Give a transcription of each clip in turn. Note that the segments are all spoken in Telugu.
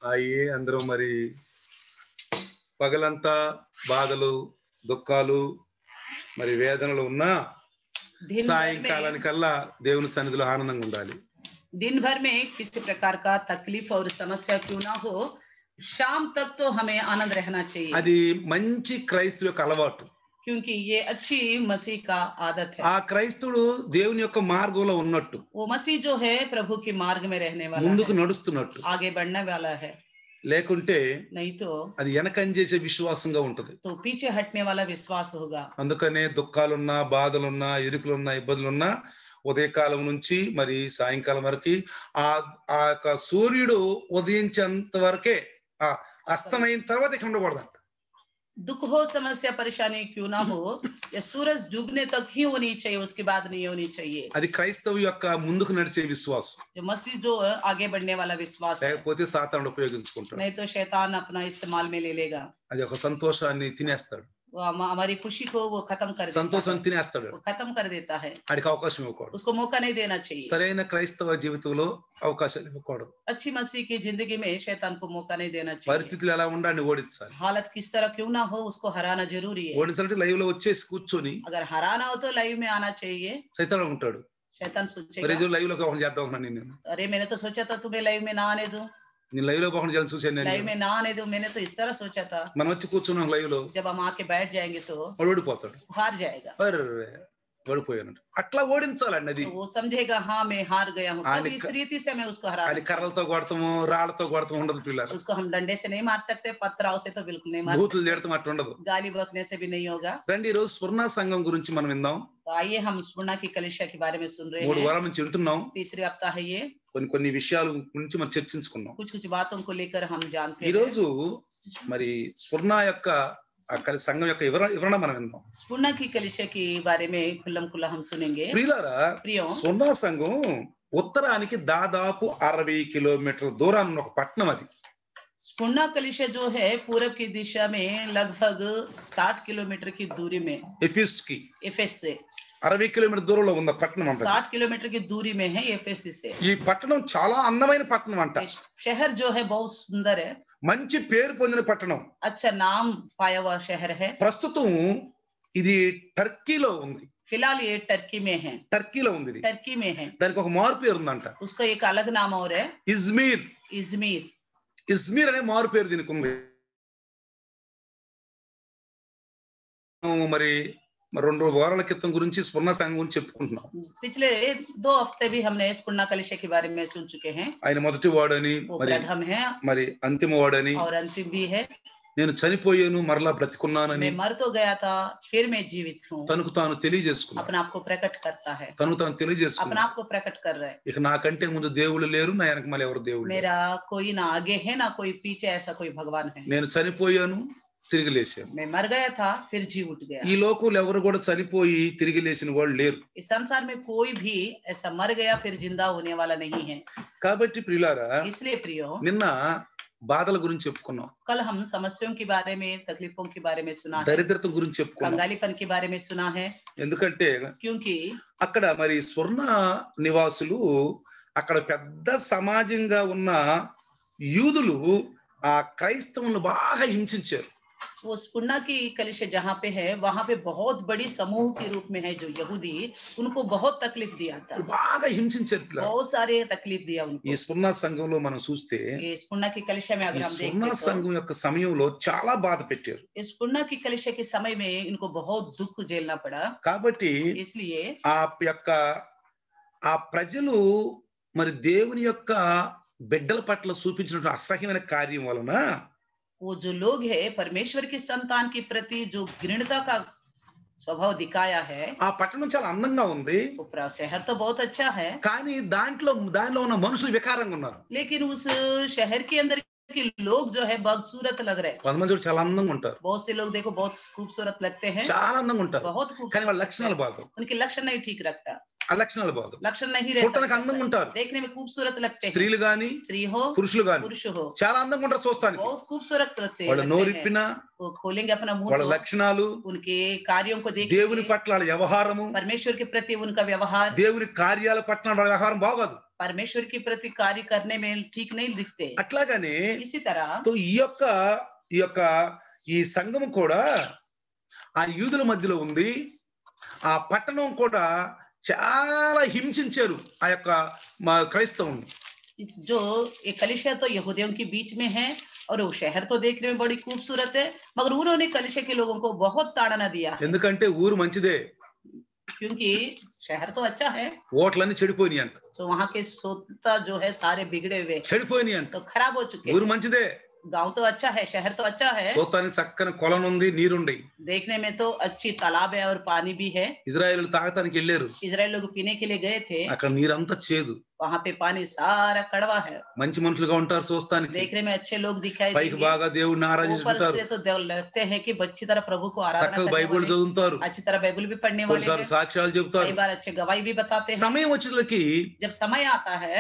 అయ్యి అందరూ మరి పగలంతా బాధలు దుఃఖాలు మరి వేదనలు ఉన్నా సాయంకాలానికల్లా దేవుని సన్నిధిలో ఆనందంగా ఉండాలి. दिन भर में किसी प्रकार का तकलीफ और समस्या क्यों ना हो, शाम तक तो हमें आनंद रहना चाहिए. అది మంచి క్రైస్తవ యొక్క అలవాటు. क्योंकि ये अच्छी मसीह का आदत है. ఆ క్రైస్తవుడు దేవుని యొక్క మార్గంలో ఉన్నట్టు. वो मसीह जो है प्रभु के मार्ग में रहने वाला है. ముందుకు నడుస్తున్నట్టు. आगे बढ़ने वाला है. లేకుంటే नहीं तो అది వెనకం చేసే విశ్వాసంగా ఉంటది. तो पीछे हटने वाला विश्वास होगा. అందుకనే దుఃఖాలున్నా బాధలున్నా ఇరుకులున్నా ఇబ్బందులున్నా ఉదయకాలం నుంచి మరి సాయంకాలం వరకు ఆ యొక్క సూర్యుడు ఉదయించేంత వరకే అస్తమైన తర్వాత ఇక్కడ ఉండకూడదంట. दुख हो समस्या परेशानी क्यों ना हो, या सूरज डूबने तक ही होनी चाहिए, उसके बाद नहीं होनी चाहिए. అది క్రైస్తవ యొక్క ముందుకు నడిచే విశ్వాసం. जो मसीह जो आगे बढ़ने वाला विश्वास है. లేకపోతే సాతానుడు ఉపయోగించుకుంటాడు. नहीं तो शैतान अपना इस्तेमाल में ले लेगा. అది ఒక సంతోషాన్ని తినేస్తాడు. वो हमारी खुशी को वो खत्म कर देता है. సంతోషాన్ని తినేస్తాడు. वो खत्म कर देता है. ఆడికి అవకాశం ఇవ్వకూడదు. उसको मौका नहीं देना चाहिए. సరైన క్రైస్తవ జీవితంలో అవకాశాలు ఇవ్వకూడదు. अच्छी मसीह की जिंदगी में शैतान को मौका नहीं देना चाहिए. పరిస్థితులు ఎలా ఉండాలని ఓడించాలి. हालत किस तरह क्यों ना हो, उसको हराना जरूरी है. ఓడించాలంటే లైవ్ లో వచ్చేసి కూర్చొని अगर हराना हो तो लाइव में आना चाहिए. సైతాను ఉంటాడు. शैतान सोचेगा మరి లైవ్ లో కాకుండా చేద్దాం అనుకున్నాను నేను. अरे मैंने तो सोचा था तुम्हें लाइव में ना आने दूं. నేను లైవ్ లో కాకుండా చేయాలని చూశాను నేను. लाइव में ना आने दूं, मैंने तो इस तरह सोचा था. మనం వచ్చి కూర్చున్నాం లైవ్ లో. जब हम आके बैठ जाएंगे तो వాడు ఓడిపోతాడు. हार जाएगा. ఓడిపోయాను అట్లా ఓడించాలండి. అది वो समझेगा हाँ मैं हार गया हूँ, तो इस रीति से मैं उसको हरा. అది కర్రలతో కొడతాము రాళ్ళతో కొడతాము ఉండదు పిల్లలు. उसको हम डंडे से नहीं मार सकते, पत्थरों से तो बिल्कुल नहीं मार सकते. బూతులు తిడతాం అట్లా ఉండదు. गाली बकने से भी नहीं होगा. రండి ఈ రోజు స్వర్ణ సంఘం గురించి మనం విందాం. तो आइए हम स्वर्णा की कलीसिया के बारे में सुन रहे हैं. 3 వారాల నుంచి వింటున్నాం. तीसरी हफ्ता है ये. కొన్ని విషయాల గురించి మనం చర్చించుకున్నాం. कुछ बातों को लेकर हम जानते हैं. ఈ రోజు మరి స్వర్ణ యొక్క సంఘం యొక్క వివరణ మనం విందాం. स्वर्णा की कलीसिया के बारे में खुल्लम खुल्ला हम सुनेंगे. ప్రియులారా, స్వర్ణ సంఘం ఉత్తరానికి దాదాపు 60 కిలోమీటర్ల దూరాన ఉన్న ఒక పట్టణం. అది स्वर्णा कलीसिया जो है पूरब की दिशा में लगभग 60 किलोमीटर की दूरी में एफेस से 60 కిలోమీటర్ దూరంలో ఉన్న పట్టణం అంట. 60 किलोमीटर की दूरी में है एफेसी से. ఈ పట్టణం చాలా అందమైన పట్టణం అంట. शहर जो है बहुत सुंदर है. మంచి పేరు పొందిన పట్టణం. अच्छा नाम पाया हुआ शहर है. ప్రస్తుతం ఇది టర్కీలో ఉంది. फिलहाल ये टर्की में है. టర్కీలో ఉంది. टर्की में है. దానికి ఒక మారు పేరు ఉందంట. उसका एक अलग नाम और है ఇజ్మీర్ అనే మారు పేరు దీనికి ఉంది. మరి 2 వారాల క్రితం గురించి స్వర్ణ సంఘం గురించి చెప్పుకుంటున్నాం. पिछले 2 हफ्ते भी हमने स्वर्णा कलीसिया के बारे में सुन चुके हैं. ఆయన మొదటి వాడని మరి అంతిమ వాడని, और अंतिम भी है. నేను చనిపోయాను మరలా బ్రతికున్నానని, मैं मर तो गया था फिर मैं जीवित हूं, తనకు తాను తెలియజేసుకున్నాడు. अपने आप को प्रकट करता है. తనకు తాను తెలియజేసుకున్నాడు. अपने आप को प्रकट कर रहा है. ఇక నాకంటే ముందు దేవుళ్ళు లేరు, నా వెనక మళ్ళీ ఎవరు దేవుళ్ళు. मेरा कोई ना आगे है ना कोई पीछे, ऐसा कोई भगवान है. నేను చనిపోయాను తిరిగి లేచాను. मैं मर गया था फिर जी उठ गया. ఈ లోకంలో ఎవరు కూడా చనిపోయి తిరిగి లేచిన వాళ్ళు లేరు. इस संसार में कोई भी ऐसा मर गया फिर जिंदा होने वाला नहीं है. కాబట్టి ప్రియులారా, इसलिए प्रियो, నిన్న బాధల గురించి చెప్పుకున్నాం. कल हम समस्याओं के बारे में, तकलीफों के बारे में सुना है. దరిద్రత గురించి చెప్పుకున్నాం. कंगालीपन के बारे में सुना है. ఎందుకంటే क्योंकि అక్కడ మరి స్వర్ణ నివాసులు అక్కడ పెద్ద సమాజంగా ఉన్న యూదులు ఆ క్రైస్తవులను బాగా హింసించారు. वो स्वर्णा की कलीसिया जहाँ पे है वहाँ पे बहुत बड़ी समूह के रूप में है जो यहूदी, उनको बहुत तकलीफ दिया था. బాగా హింసించారు. बहुत सारे तकलीफ दिया उनको. ఈ స్వర్ణ సంఘంలో మనం చూస్తే ये स्वर्णा की कलीसिया में अगर हम స్వర్ణ देखें సంఘం యొక్క సమయంలో చాలా బాధ పెట్టారు. तो स्वर्णा की कलीसिया के समय में इनको बहुत दुख झेलना पड़ा. కాబట్టి इसलिए ఆ ప్రజలు మరి దేవుని యొక్క బిడ్డల పట్ల చూపించిన అసహ్యమైన కార్యం వలన वो जो लोग है परमेश्वर की संतान के प्रति जो घृणता का स्वभाव दिखाया है. ఆ పట్టణం చాలా అందంగా ఉంది. शहर तो बहुत अच्छा है, కానీ దానిలో ఉన్న మనుషులు వికారంగా ఉన్నారు. लेकिन उस शहर के अंदर के लोग जो है बदसूरत लग रहे हैं. కొంతమంది చాలా అందంగా ఉంటారు. बहुत से लोग देखो बहुत खूबसूरत लगते हैं, చాలా అందంగా ఉంటారు, बहुत కానీ खूबसूरत, వాళ్ళ లక్షణాలు బాగోవు. उनके लक्षण नहीं ठीक रखता. ఆ లక్షణాలు బాగోవు. लक्षण नहीं చూడటానికి रहता, అందంగా ఉంటారు, देखने में खूबसूरत लगते हैं. స్త్రీలు గాని स्त्री हो పురుషులు గాని पुरुष हो చాలా అందంగా ఉంటారు చూస్తానికి. बहुत खूबसूरत लगते వాళ్ళ हैं. నోరిప్పినా वो खोलेंगे अपना मुंह వాళ్ళ तो లక్షణాలు, उनके कार्यों को దేవుని देखेंगे, పట్ల వాళ్ళ వ్యవహారము, परमेश्वर के प्रति उनका व्यवहार, దేవుని కార్యాల పట్ల వాళ్ళ వ్యవహారం బాగోదు. परमेश्वर के प्रति कार्य करने में ठीक नहीं दिखते। అట్లాగానే इसी तरह తో ఈ యొక్క ఈ సంఘం కూడా ఆ యూదుల మధ్యలో ఉంది. ఆ పట్టణం కూడా చాలా హింసించారు ఆ యొక్క క్రైస్తవుని. जो ये कलीसिया तो यहूदियों के बीच में है और वो शहर तो देखने में बड़ी खूबसूरत है, मगर उन्होंने कलीसिया के लोगों को बहुत ताड़ना दिया है, ఎందుకంటే ఊరు మంచిదే, क्योंकि शहर तो अच्छा है, ఓట్లన్నీ చెడిపోయినాయి అంట, तो वहाँ के स्वच्छता जो है सारे बिगड़े हुए చెడిపోయినాయి అంట. तो खराब हो चुके ఊరు हैं। మంచిదే, गांव तो अच्छा है, शहर तो अच्छा है, చూడటానికి చక్కని కొలను ఉంది, నీరుండి. देखने में तो अच्छी तालाब है और पानी भी है। ఇజ్రాయేలు తాగటానికి వెళ్ళారు, इजराइल लोग पीने के लिए गए थे, అక్కడ నీరంతా చేదు. वहाँ पे पानी सारा कड़वा है, మంచి మనుషులుగా ఉంటారు చూస్తానికి, देखने में अच्छे लोग दिखाई పైకి देंगे, బాగా దేవుడిని ऊपर ఆరాధించుకుంటారు, से तो लगते हैं कि अच्छी तरह प्रभु को आराधना చక్కగా करने బైబిల్ वाले, చదువుతారు, अच्छी तरह बाइबल भी पढ़ने वाले కొన్నిసార్లు हैं, సాక్ష్యాలు చెబుతారు. कई बार अच्छे गवाही भी बताते हैं। సమయం వచ్చేసరికి जब समय आता है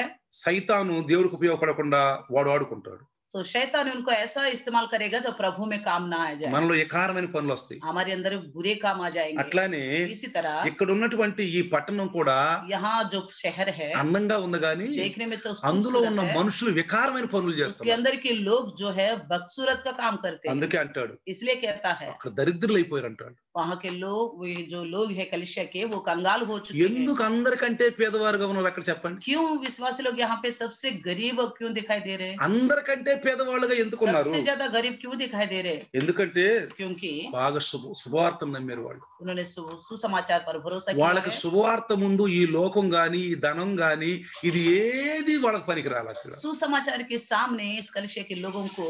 సైతాను దేవుడికి ఉపయోగపడకుండా వాడు ఆడుకుంటాడు. तो शैतान उनको ऐसा इस्तेमाल करेगा जो प्रभु में काम ना आ जाए, మనలో ఎకారమైన పనులు వస్తాయి. हमारे अंदर बुरे काम आ जाएंगे। అట్లానే इसी तरह ఇక్కడ ఉన్నటువంటి ఈ పట్టణం కూడా यहाँ जो शहर है అందంగా ఉంది కానీ देखने में तो అందులో ఉన్న खूबसूरत है, మనుషులు వికారమైన పనులు उसके చేస్తారు. अंदर के लोग जो है बदसूरत का काम करते हैं, అందుకే అంటాడు इसलिए कहता है అక్కడ దరిద్రులు అయిపోయారు అంటాడు. वहाँ के लोग, वे जो लोग है कलीसिया के, वो कंगाल हो चुके हैं। ఎందుకు అందరికంటే పేదవారుగా ఉన్నారు అక్కడ చెప్పండి? क्यों विश्वासी लोग यहाँ पे सबसे गरीब क्यों दिखाई दे रहे हैं? అందరికంటే పేదవాళ్ళుగా ఎందుకున్నారు? सबसे ज्यादा गरीब क्यों दिखाई दे रहे हैं? ఎందుకంటే क्योंकि బాగా శుభవార్తను నమ్మారు వాళ్ళు. उन्होंने सुसमाचार पर भरोसा किया వాళ్ళకి है। శుభవార్త ముందు ఈ లోకం గాని ఈ ధనం గాని ఇది ఏది వాళ్ళకి పనికిరాలి. అక్కడ सुसमाचार के सामने इस कलीसिया के लोगों को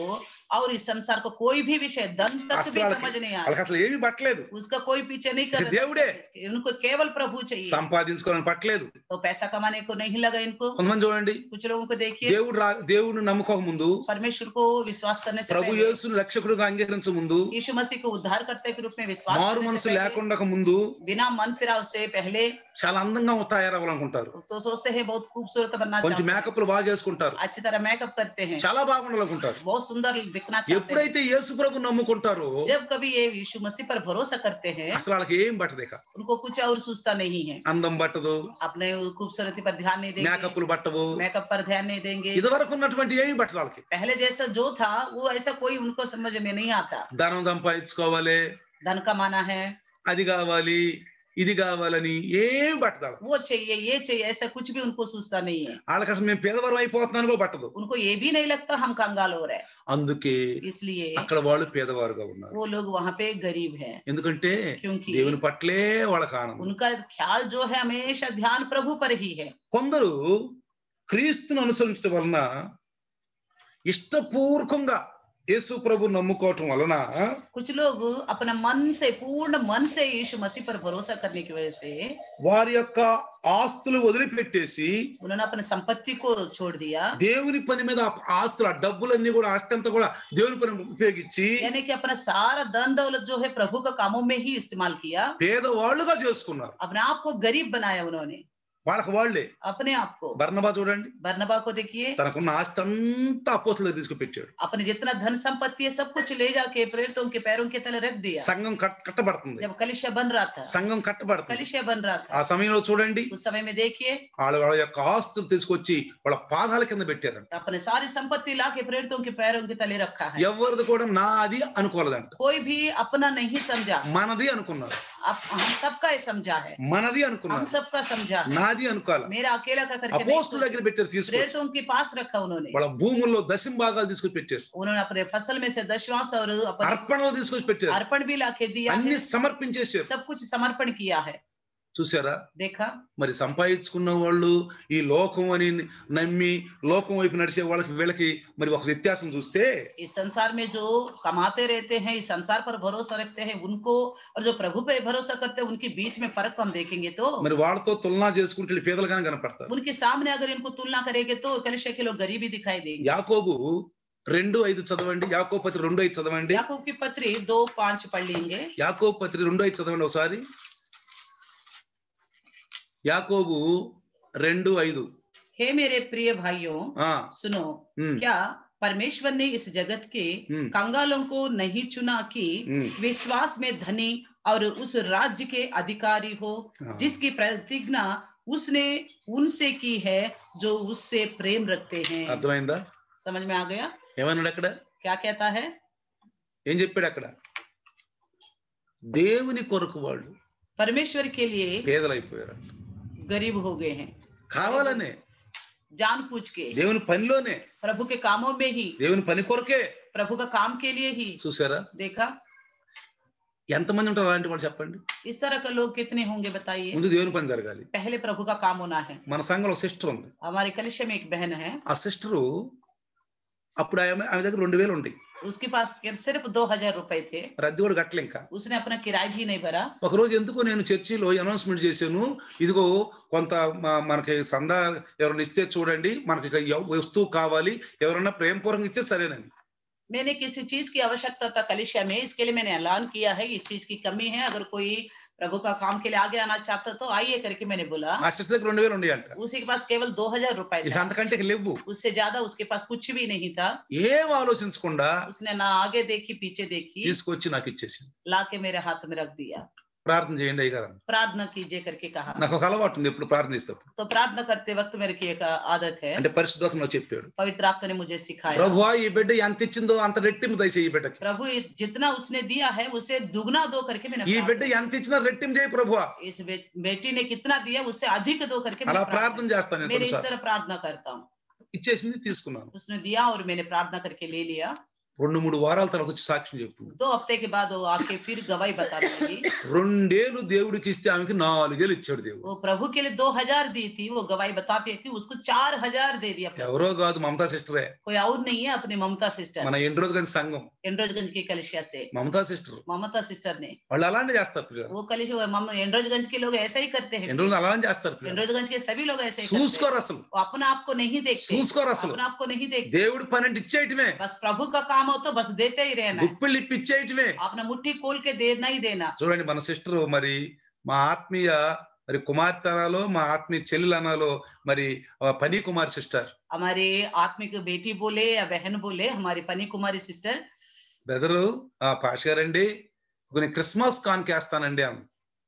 और इस संसार को कोई भी विषय दन तक भी అసలు समझ नहीं आ వాళ్ళకి रहा, అసలు ఏమీ పట్టలేదు, उसका कोई पीछे नहीं कर దేవుడే. रहा, उनको केवल प्रभु चाहिए, సంపాదించుకోవాలని పట్టలేదు. तो पैसा कमाने को नहीं लगा इनको। కొంతమంది చూడండి, कुछ लोगों को देखिए, దేవుడిని నమ్ముకోక ముందు, परमेश्वर को विश्वास करने से ప్రభు पहले, యేసుని రక్షకుడిగా అంగీకరించే ముందు, यीशु मसीह को उद्धारकर्ता के रूप में विश्वास మారు करने మనసు से पहले, లేకుండా ముందు बिना मन फिराव से पहले చాలా అందంగా తయారవ్వాలనుకుంటారు. तो सोचते हैं बहुत खूबसूरत बनना కొంచెం चाहते हैं, మేకప్లు బాగా చేసుకుంటారు, अच्छी तरह मेकअप करते हैं, చాలా బాగుండాలనుకుంటారు. बहुत सुंदर दिखना चाहते हैं। ఎప్పుడైతే యేసు ప్రభు నమ్ముకుంటారో जब कभी ये यीशु मसीह पर भरोसा करते हैं, అసలు వాళ్ళకి ఏం పట్టదు. ఇక उनको कुछ और सूझता नहीं है, అందం పట్టదు, अपने खूबसूरती पर ध्यान नहीं देंगे, మేకప్లు పట్టవు, मेकअप पर ध्यान नहीं देंगे, ఇదివరకు ఉన్నటువంటి ఏమీ పట్టదు వాళ్ళకి. पहले जैसा जो था वो ऐसा कोई उनको समझ में नहीं आता। ధనం సంపాదించుకోవాలి, धन कमाना है, అది కావాలి, ఇది కావాలని ఏమి పట్టదు. वो चाहिए, ये चाहिए, ऐसा कुछ भी उनको सूझता नहीं है। వాళ్ళకి అసలు మేము పేదవారం అయిపోతున్నాను కూడా పట్టదు. उनको ये भी नहीं लगता हम कंगाल हो रहे हैं, అందుకే इसलिए అక్కడ వాళ్ళు పేదవారుగా ఉన్నారు. वो लोग वहाँ पे गरीब हैं, ఎందుకంటే क्योंकि దేవుని పట్లే వాళ్ళకి ఆనందం. उनका ख्याल जो है हमेशा ध्यान प्रभु पर ही है। కొందరు క్రీస్తును అనుసరించడం వలన ఇష్టపూర్వకంగా యేసు ప్రభు నమ్ముకోవటం వలన कुछ लोग अपना मन से, पूर्ण मन से यीशु मसीह पर भरोसा करने की वजह से వారి యొక్క ఆస్తులు వదిలిపెట్టేసి उन्होंने अपनी संपत्ति को छोड़ दिया, దేవుని పని మీద ఆస్తులు, ఆ డబ్బులన్నీ కూడా, ఆస్తి అంతా కూడా దేవుని పని ఉపయోగించి यानी कि अपना सारा धन दौलत जो है प्रभु का कामों में ही इस्तेमाल किया, పేదవాళ్ళుగా చేసుకున్నారు. अपने आप को गरीब बनाया उन्होंने, వాళ్ళకి వాళ్ళే. अपने आप को। బర్నబా చూడండి, बरनबा को देखिए, తనకున్న ఆస్తి అంతా అపోస్తలులకు తీసుకుపెట్టాడు. अपने जितना धन संपत्ति है सब कुछ ले जाके प्रेरितों के पैरों के तले रख दिया। సంఘం కట్టబడుతుంది, जब कलीसिया बन रहा था, సంఘం కట్టబడుతుంది. कलीसिया बन रहा ఆ था, సమయంలో చూడండి, उस समय में देखिए వాళ్ళ యొక్క ఆస్తులు తీసుకొచ్చి వాళ్ళ పాదాల కింద పెట్టారంట. अपने सारी संपत्ति ला के प्रेरितों के पैरों के तले रखा है। ఎవరిది కూడా నాది అనుకోలేదంట, कोई भी अपना नहीं समझा, మనది అనుకున్నారు. अब हम सबका ये समझा है, మనది हम అనుకున్నారు, सबका समझा, నాది అనుకోవాలి. मेरा अकेला का करके नहीं అపోస్తుల सोचा। దగ్గర పెట్టారు, తీసుకొచ్చి प्रेरितों के पास रखा उन्होंने, వాళ్ళ భూముల్లో దశమ భాగాలు తీసుకొచ్చి పెట్టారు, उन्होंने अपने फसल में से दशवांश और अपने అర్పణలు తీసుకొచ్చి పెట్టారు, अर्पण भी लाके दिया అన్ని है, సమర్పించేశారు. सब कुछ समर्पण किया है। చూసారా? देखा, మరి సంపాదించుకున్న వాళ్ళు ఈ లోకం అని నమ్మి లోకం వైపు నడిచే వాళ్ళకి వీళ్ళకి మరి ఒక వ్యత్యాసం చూస్తే, इस संसार में जो कमाते रहते हैं, इस संसार पर भरोसा रखते हैं उनको, और जो प्रभु पे भरोसा करते हैं उनके बीच में फर्क हम देखेंगे तो మరి వాళ్ళతో తులనా చేసుకుంటే వీళ్ళు పేదలుగానే కనపడతారు. उनके सामने अगर इनको तुलना करेंगे तो कलीसिया के लोग गरीबी दिखाई देंगे। యాకోబు 2:5 చదవండి, యాకోబు పత్రిక 2:5 చదవండి, याकूब की पत्री 2:5 पढ़ लेंगे। యాకోబు పత్రిక 2:5 చదవండి ఒకసారి. యాకోబు 2:5. हे मेरे प्रिय भाइयों, ఆ सुनो, ఉమ్, क्या परमेश्वर ने इस जगत के कंगालों को नहीं चुना कि विश्वास में धनी और उस राज्य के अधिकारी हो जिसकी प्रतिज्ञा उसने उनसे की है जो उससे प्रेम रखते हैं। అర్థమైందా? समझ में आ गया ఏమన్నాడు అక్కడ? क्या कहता है? ఏం చెప్పాడు అక్కడ? దేవుని కొరకు వాళ్ళు परमेश्वर के लिए పేదలైపోయారు. गरीब हो गए हैं కావాలనే, जानबूझ के, దేవుని పనిలోనే, प्रभु के कामों में ही, దేవుని పని కొరకే. प्रभु का काम के लिए ही। చూసారా? देखा ఎంతమంది ఉంటారు అలాంటి వాళ్ళు చెప్పండి? इस तरह के लोग कितने होंगे बताइए? ముందు దేవుని పని జరగాలి. पहले प्रभु का काम होना है। మన సంఘంలో ఒక సిస్టర్ ఉంది. हमारे कलिशा में एक बहन है, ఆ సిస్టరు అప్పుడు ఆమె దగ్గర 2000 ఉంటాయి. उसके पास सिर्फ 2000 रुपए थे, మరి అది కూడా కట్టలే ఇంకా. उसने अपना किराया भी नहीं भरा। ఒక రోజు ఎందుకో నేను చర్చిలో అనౌన్స్మెంట్ చేశాను, ఇదిగో కొంత మనకి సందా ఎవరైనా ఇస్తే చూడండి, మనకి వస్తువు కావాలి, ఎవరైనా ప్రేమపూర్వకంగా ఇస్తే సరేనండి. मैंने किसी चीज की आवश्यकता था कलिशा में, इसके लिए मैंने ऐलान किया है इस चीज की कमी है, अगर कोई प्रभु का काम के लिए आगे आना चाहता तो आइए करके मैंने बोला। ఆ సిస్టర్ దగ్గర 2000 ఉండి అంట. उसी के पास केवल 2000 रुपए ఇక था, అంతకంటే ఇక లేవు. उससे ज्यादा उसके पास कुछ भी नहीं था। ఏం ఆలోచించకుండా उसने ना आगे देखी पीछे देखी, తీసుకొచ్చి నాకు ఇచ్చేసింది. लाके मेरे हाथ में रख दिया। ప్రార్థన చేయండి అయ్యగారు. प्रार्थना कीजिए करके कहा। నాకు ఒక అలవాటు ఉంది, ఎప్పుడు ప్రార్థిస్తప్పుడు तो प्रार्थना करते वक्त मेरे की एक आदत है, అంటే పరిశుద్ధాత్మ నాకు చెప్పాడు, पवित्र आत्मा ने मुझे सिखाया, ప్రభువా ఈ బిడ్డ ఎంత ఇచ్చిందో అంత రెట్టింపు దయచేయి ఈ బిడ్డకి. प्रभु जितना उसने दिया है उसे दुगना दो करके मैंने ఈ బిడ్డ ఎంత ఇచ్చినా రెట్టింపు చేయి ప్రభువా. इस बेटी ने कितना दिया उससे अधिक दो करके అలా ప్రార్థన చేస్తాను నేను मैंने इस కొన్నిసార్లు. तरह प्रार्थना करता हूँ। ఇచ్చేసింది, తీసుకున్నాను. उसने दिया और मैंने प्रार्थना करके ले लिया। 2-3 వారాల తర్వాత వచ్చి సాక్ష్యం చెప్తుంది. 2 हफ्ते के बाद वो आके फिर गवाही बताने लगी। 2 ఏళ్ళు దేవుడికి ఇస్తే ఆమెకి 4 ఏళ్ళు ఇచ్చాడు దేవుడు. वो प्रभु के लिए 2000 दी थी, वो गवाही बताती है कि उसको 4000 दे दिया प्रभु। ఎవరో కాదు, మమతా సిస్టరే. कोई और नहीं है, अपनी ममता सिस्टर, మన ఎండ్రోజ్గంజ్ సంఘం एंड्रोजगंज की कलिसिया से మమతా సిస్టర్. ममता सिस्टर ने, వాళ్ళు అలానే చేస్తారు పిల్లలు. वो कलिसिया एंड्रोजगंज के लोग ऐसा ही करते हैं। ఎండ్రోజ్ అలానే చేస్తారు పిల్లలు. एंड्रोजगंज के सभी लोग ऐसे ही करते हैं। చూసుకోరు అసలు, वो अपना आप को नहीं देखते, చూసుకోరు అసలు. अपना आप को नहीं देखते। దేవుడి పని అంటే ఇచ్చేయటమే, बस प्रभु का काम हो तो बस देते ही रहना है, గుప్పిళ్ళు ఇప్పిచ్చేయటమే. अपना मुट्ठी खोल के देना ही देना। చూడండి మన సిస్టర్ మరి మా ఆత్మీయ మరి కుమార్తె అనాలో, మా ఆత్మీయ చెల్లెలు అనాలో, మరి పని కుమార్ సిస్టర్. हमारे आत्मिक बेटी बोले या बहन बोले, हमारी पनी कुमारी सिस्टर। బ్రదరు పాష గారండి కొన్ని క్రిస్మస్ కాన్కేస్తానండి ఆమె.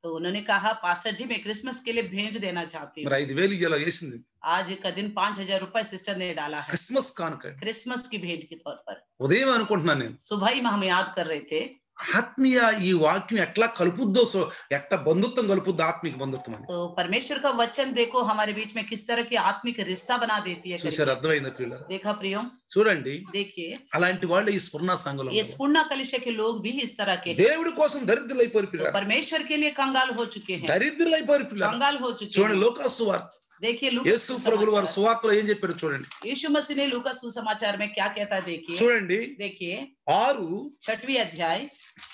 तो उन्होंने कहा पास्टर जी मैं क्रिसमस के लिए भेंट देना चाहती हूँ। మరి 5000 ఇలా వేసింది. आज का दिन 5000 रुपए सिस्टर ने डाला है క్రిస్మస్ కానుక. क्रिसमस की भेंट के तौर पर। ఉదయం అనుకుంటున్నాను నేను, सुबह ही में हम याद कर रहे थे ఆత్మీయ ఈ వాక్యం ఎట్లా కలుపుద్దో, ఎట్లా బంధుత్వం కలుపుద్దో ఆత్మిక బంధుత్వం అని. तो परमेश्वर का वचन देखो हमारे बीच में किस तरह की आत्मिक रिश्ता बना देती है। చూసారు? అర్థమైందా ప్రియులారా? देखा प्रियो? చూడండి, देखिए అలాంటి వాళ్ళు ఈ స్ఫురణ సంఘంలో ये स्पूर्णा कलिशा के लोग भी इस तरह के हैं। దేవుడి కోసం దరిద్రులైపోయారు तो పిల్లలు. परमेश्वर के लिए कंगाल हो चुके हैं, దరిద్రులైపోయారు పిల్లలు. कंगाल हो चुके చూడండి हैं। లూకా సువార్త, देखिए యేసు ప్రభువు వారి సువార్తలో ఏం చెప్పారు చూడండి. यीशु मसीह ने लूका सुसमाचार में क्या कहता है देखिए। చూడండి देखिए 6 छठवीं अध्याय,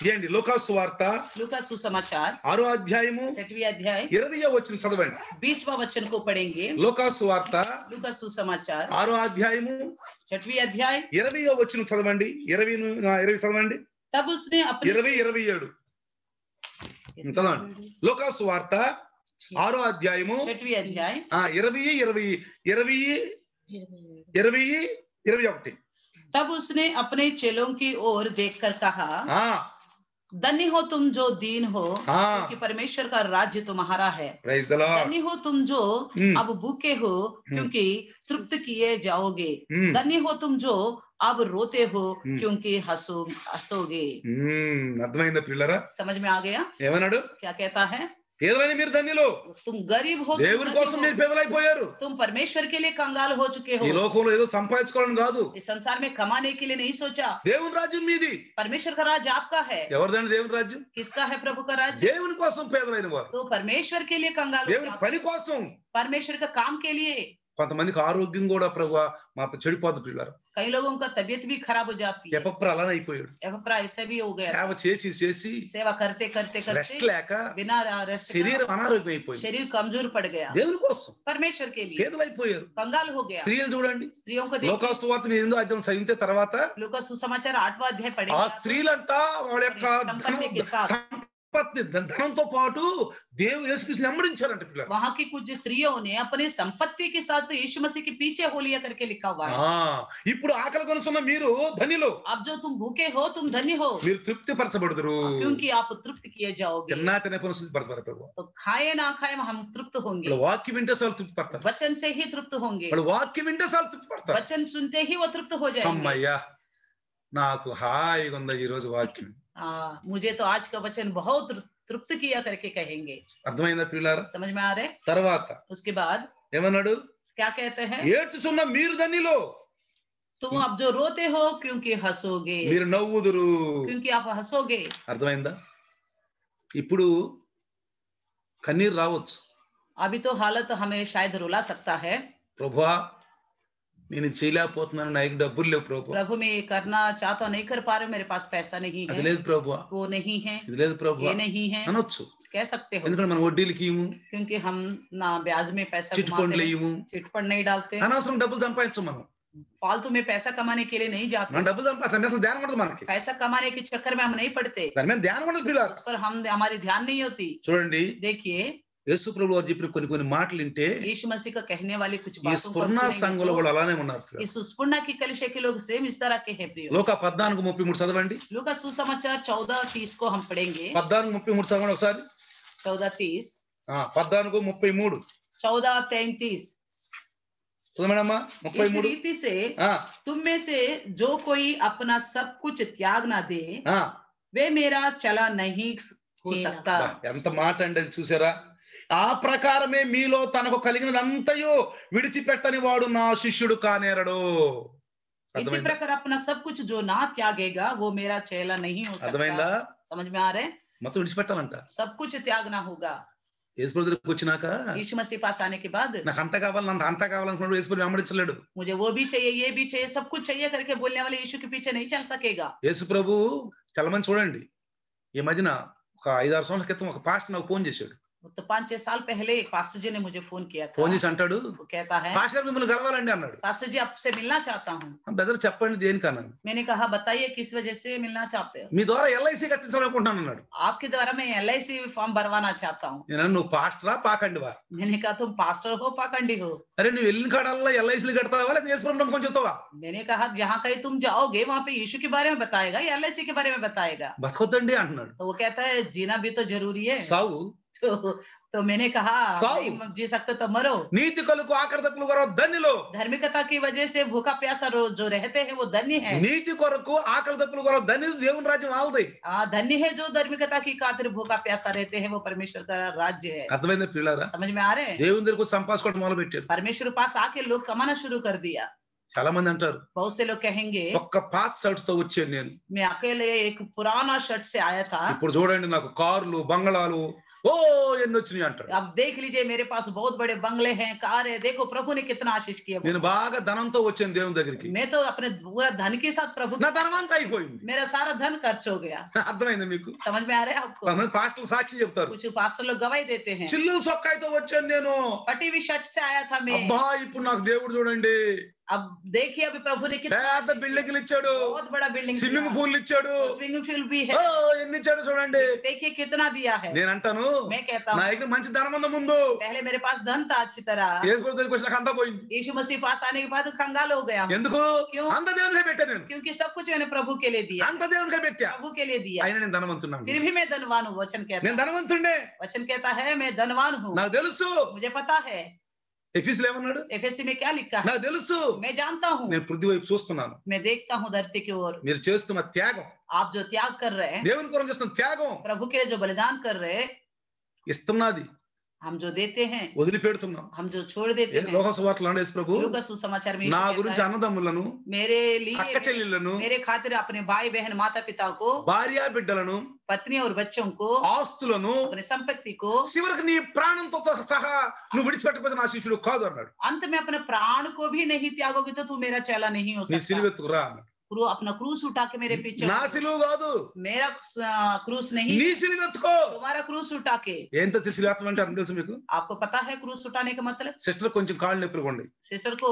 ఏంటి లూకా సువార్త लूका सुसमाचार 6వ అధ్యాయము छठवीं अध्याय 20వ వచనం చదవండి. 20वां वचन को पढ़ेंगे। లూకా సువార్త लूका सुसमाचार 6వ అధ్యాయము छठवीं अध्याय 20వ వచనం చదవండి. 20 చదవండి. तब उसने अपने 27 చదవండి. లూకా సువార్త 6వ అధ్యాయము छठवीं अध्याय 21. तब उसने अपने चेलों की ओर देखकर कहा, ఆ धन्य हो तुम जो दीन हो, हाँ। क्योंकि परमेश्वर का राज्य तुम्हारा है। Praise the Lord. धन्य हो तुम जो अब भूखे हो, क्योंकि तृप्त किए जाओगे। धन्य हो तुम जो अब रोते हो, क्योंकि हंसोगे। అర్థమైందా పిల్లరా? समझ में आ गया ఏమన్నాడు? क्या कहता है? పేదలని మీరు ధన్యులు, तुम गरीब हो, దేవుని కోసం మీరు పేదలైపోయారు. तुम परमेश्वर के लिए कंगाल हो चुके हो। ఈ లోకంలో ఏదో సంపాదించుకోవాలని కాదు, इस संसार में कमाने के लिए नहीं सोचा। దేవుని రాజ్యం మీది. परमेश्वर का राज्य आपका है। ఎవరిదండి దేవుని రాజ్యం? किसका है प्रभु का राज्य? దేవుని కోసం పేదలైన వారు, तो परमेश्वर के लिए कंगाल हो దేవుని जाओ। పని కోసం. परमेश्वर का काम के लिए। కొంతమందికి ఆరోగ్యం కూడా ప్రభువా మా చెడిపోద్దు పిల్లలు. कई लोगों का तबीयत भी खराब हो जाती है। ఎపప్ర అలానే అయిపోయాడు. एपफ्रा ऐसे भी हो गया, సేవ చేసి చేసి सेवा करते करते రెస్ట్ करते లేక बिना रेस्ट శరీరం అనారోగ్యం అయిపోయింది. शरीर कमजोर पड़ गया। దేవుని కోసం परमेश्वर के लिए పేదలైపోయారు. कंगाल हो गया। స్త్రీలు చూడండి, स्त्रियों को లోకా देखिए, సువార్త 8వ అధ్యాయం చదివితే తర్వాత लूका सुसमाचार 8वां अध्याय ఆ पढ़ेंगे। స్త్రీలంట వాళ్ళ యొక్క సంపత్తి కే సాత్. సంపత్తి ధనంతో పాటు దేవుడు యేసుక్రీస్తుని వెంబడించారంట పిల్లలు. वहां की कुछ स्त्रियों ने अपने संपत्ति के साथ यीशु मसीह के पीछे हो लिया करके लिखा हुआ है। ఇప్పుడు ఆకలి కొనుస్తున్న మీరు ధనిలు, अब जो तुम भूखे हो तुम धनी हो, మీరు తృప్తి పరచబడుదురు. क्योंकि आप तृप्त किए जाओगे। తిన్నా తినే పరిస్థితి పరచబడతారు ప్రభు. तो खाए ना खाए हम तृप्त होंगे, ఇప్పుడు వాక్యం వింటే చాలు తృప్తి పడతారు. वचन से ही तृप्त होंगे, ఇప్పుడు వాక్యం వింటే చాలు తృప్తి పడతారు. वचन सुनते ही वो तृप्त हो जाएंगे। అమ్మయ్యా నాకు హాయిగా ఉంది ఈ రోజు వాక్యం. मुझे तो आज का वचन बहुत तृप्त किया करके कहेंगे। అర్థమైందా ప్రియులారా? समझ में आ रहे? తర్వాత उसके बाद ఏమన్నాడు? क्या कहते हैं? ఏడ్చుచున్న మీరు ధనిలో, तुम अब जो रोते हो क्योंकि हंसोगे, మీరు నవ్వుదురు. क्योंकि आप हंसोगे। అర్థమైందా? ఇప్పుడు కన్నీరు రావచ్చు. अभी तो हालत हमें शायद रुला सकता है। ప్రభువా నేను ఇది చేయలేకపోతున్నాను, నా దగ్గర డబ్బులు లేవు ప్రభు. प्रभु मैं ये करना चाहता हूँ, नहीं कर पा रहे, मेरे पास पैसा नहीं అది है, లేదు ప్రభువా, वो नहीं है, ఇది లేదు ప్రభువా ये नहीं है, అనొచ్చు. कह सकते हो। ఎందుకంటే మనం వడ్డీలకి ఇవ్వము, क्योंकि हम ना ब्याज में पैसा చిట్ कमाते ఫండ్లు हैं, ఇవ్వము, चिट फंड नहीं डालते, అనవసరం డబ్బులు సంపాదించం. మనం फालतू में पैसा कमाने के लिए नहीं जाते, మనం డబ్బులు సంపాదించాలి, అసలు ధ్యానం ఉండదు మనకి. पैसा कमाने के चक्कर में हम नहीं पड़ते, దాని మీద ధ్యానం ఉండదు పిల్లలు. उस पर हमारी ध्यान नहीं होती। చూడండి देखिए యేసు ప్రభు వారు చెప్పిన కొన్ని మాటలు వింటే यीशु मसीह का कहने वाली कुछ ఈ बातों को స్ఫురణ सुनेंगे సంఘంలో तो కూడా అలానే ఉన్నారు పిల్లలు. इस स्फुरना की कलिशा के लोग सेम इस तरह के हैं। प्रिय లోక 14:33 చదవండి. लूका सुसमाचार 14:30 को हम पढ़ेंगे। 14:33 చదవండి ఒకసారి. 14:30 14:33 14:33 చదవడమ్మా. इस 33 रीति से तुम में से जो कोई अपना सब कुछ त्याग ना दे वे मेरा चला नहीं हो सकता। ఎంత మాట అండి అది, చూసారా? ఆ ప్రకారమే మీలో తనకు కలిగినదంతయో విడిచిపెట్టని వాడు నా శిష్యుడు కానేరడు. इसी प्रकार अपना सब कुछ जो ना त्यागेगा वो मेरा चेला नहीं हो అర్థమైందా? सकता। समझ में आ रहे? మొత్తం విడిచిపెట్టాలంట. सब कुछ त्यागना होगा। యేసు ప్రభు దగ్గరికి వచ్చినాక यीशु मसीह पास आने के बाद నాకు అంత కావాలి, నన్ను అంత కావాలనుకున్నాడు యేసు ప్రభు వెంబడించలేడు. मुझे वो भी चाहिए, ये भी चाहिए, सब कुछ चाहिए करके बोलने वाले यीशु के पीछे नहीं चल सकेगा। యేసు ప్రభు చాలా మంది చూడండి, ఈ మధ్యన ఒక 5-6 సంవత్సరాల క్రితం ఒక పాస్టర్ నాకు ఫోన్ చేశాడు. तो 5-6 साल पहले एक पास्टर जी ने मुझे फोन किया था। ఫోన్ చేసి అంటాడు, वो कहता है పాస్టర్ మిమ్మల్ని కలవాలండి అన్నాడు. पास्टर जी आपसे मिलना चाहता हूँ। బ్రదర్ చెప్పండి దేనికన్నా. मैंने कहा बताइए किस वजह से मिलना चाहते हो। మీ ద్వారా ఎల్ఐసి కట్టించాలనుకుంటున్నాను అన్నాడు. आपके द्वारा मैं LIC फॉर्म भरवाना चाहता हूँ। నేను నువ్వు పాస్టరా పాకండివా? मैंने कहा तुम पास्टर हो पाखंडी हो? అరే నువ్వు వెళ్ళిన కాడల్లా ఎల్ఐసీలు కడతావా లేదా యేసు ప్రభు నమ్ముకొని చెప్తావా? मैंने कहा जहाँ कहीं तुम जाओगे वहाँ पे यीशु के बारे में बताएगा या LIC के बारे में बताएगा? బతకొద్దండి అంటున్నాడు. तो वो कहता है जीना भी तो जरूरी है। సావు. तो मैंने कहा साऊ। नहीं जी सकते तो मरो। నీతి కొరకు ఆకలి దప్పులు కొరకు ధన్యులు. धार्मिकता की वजह से भूखा प्यासा जो रहते हैं वो धन्य है। నీతి కొరకు ఆకలి దప్పులు కొరకు ధన్యులు దేవుని రాజ్యం వాళ్ళది. धन्य है जो धार्मिकता की खातिर भूखा प्यासा रहते हैं, वो परमेश्वर का राज्य है। అర్థమైందా ప్రియులారా? समझ में आ रहे हैं? దేవుని దగ్గరకు సంపాదించుకోవడం మొదలు పెట్టారు. परमेश्वर पास आके लोग कमाना शुरू कर दिया। చాలా మంది అంటారు, बहुत से लोग कहेंगे ఒక్క పాత షర్ట్ తో వచ్చాను నేను, मैं अकेले एक पुराना शर्ट से आया था, ఇప్పుడు చూడండి నాకు కార్లు బంగళాలు ఓ ఎన్ని వచ్చినాయి అంటాడు. अब देख लीजिए मेरे पास बहुत बड़े बंगले हैं, कार है, देखो प्रभु ने कितना आशीष किया। నేను బాగా ధనంతో వచ్చాను దేవుని దగ్గరికి, मैं तो अपने पूरा धन के साथ प्रभु, నా ధనం అంతా అయిపోయింది. मेरा सारा धन खर्च हो गया। అర్థమైందా మీకు? समझ में आ रहा है आपको? కొంతమంది పాస్టర్లు సాక్షి చెప్తారు, कुछ पास्टर लोग गवाही देते हैं, చిల్లు చొక్కాయితో వచ్చాను నేను, फटी हुई शर्ट से आया था मैं। అబ్బా ఇప్పుడు నాకు దేవుడు చూడండి अब देखिए अभी प्रभु ने कितना పెద్ద బిల్డింగ్లు ఇచ్చాడు, बहुत बड़ा बिल्डिंग, స్విమ్మింగ్ పూల్ ఇచ్చాడు, स्विमिंग पूल भी है, ఓ ఎన్ని ఇచ్చాడు చూడండి. देखिए कितना दिया है। నేను అంటాను, मैं कहता నా हूँ దగ్గర మంచి ధనం ఉంది ముందు, पहले मेरे पास धन था अच्छी तरह, యేసు ప్రభు దగ్గరికి వచ్చినాక అంతా పోయింది. यीशु मसीह पास आने के बाद कंगाल हो गया हूँ। ఎందుకు? क्यों? అంత దేవునికే పెట్టా నేను, क्योंकि सब कुछ मैंने प्रभु के लिए दिया, అంత దేవునికే పెట్టా, प्रभु के लिए दिया, అయినా నేను ధనవంతున్నాను. फिर भी मैं धनवान हूँ। वचन कहता నేను ధనవంతుడే, वचन कहता है मैं धनवान हूँ। నాకు తెలుసు. मुझे पता है ఎఫీసులో ఏమన్నాడు? एफएससी में क्या लिखा है, నాకు తెలుసు. मैं जानता हूँ, నేను పృథ్వీ వైపు చూస్తున్నాను, मैं देखता हूँ धरती की ओर। మీరు చేస్తున్న త్యాగం, आप जो त्याग कर रहे हैं, దేవుని కొరకు చేస్తున్న త్యాగం, प्रभु के लिए जो बलिदान कर रहे हैं, ఇస్తున్నది हम जो देते हैं, వదిలిపెడుతున్నాం. हम जो छोड़ देते हैं। లోక సువార్తలు అన్నాడు యేసు ప్రభు, लूका सुसमाचार में నా यीशु कहता గురించి है, అన్నదమ్ములను, मेरे అక్క लिए, చెల్లెళ్లను, मेरे खातिर अपने भाई बहन माता पिता को, భార్య బిడ్డలను, पत्नी और बच्चों को, ఆస్తులను, अपने संपत्ति को, చివరికి నీ ప్రాణంతో సహా నువ్వు విడిచిపెట్టకపోతే నా శిష్యుడు కాదు అన్నాడు. अंत में अपने प्राण को भी नहीं त्यागोगे तो तू मेरा चेला नहीं हो నీ सकता। సిలువెత్తుకురా అన్నాడు. अपना क्रूस उठा के मेरे पीछे, నా సిలువు కాదు, मेरा क्रूस नहीं, నీ సిలువెత్తుకో. तुम्हारा क्रूस उठा के। ఏంటో సిలువెత్తడం అంటే అర్థం తెలుసు మీకు? आपको पता है क्रूस उठाने का मतलब? సిస్టర్ కొంచెం కాళ్ళు నొప్పిగా ఉండి सिस्टर को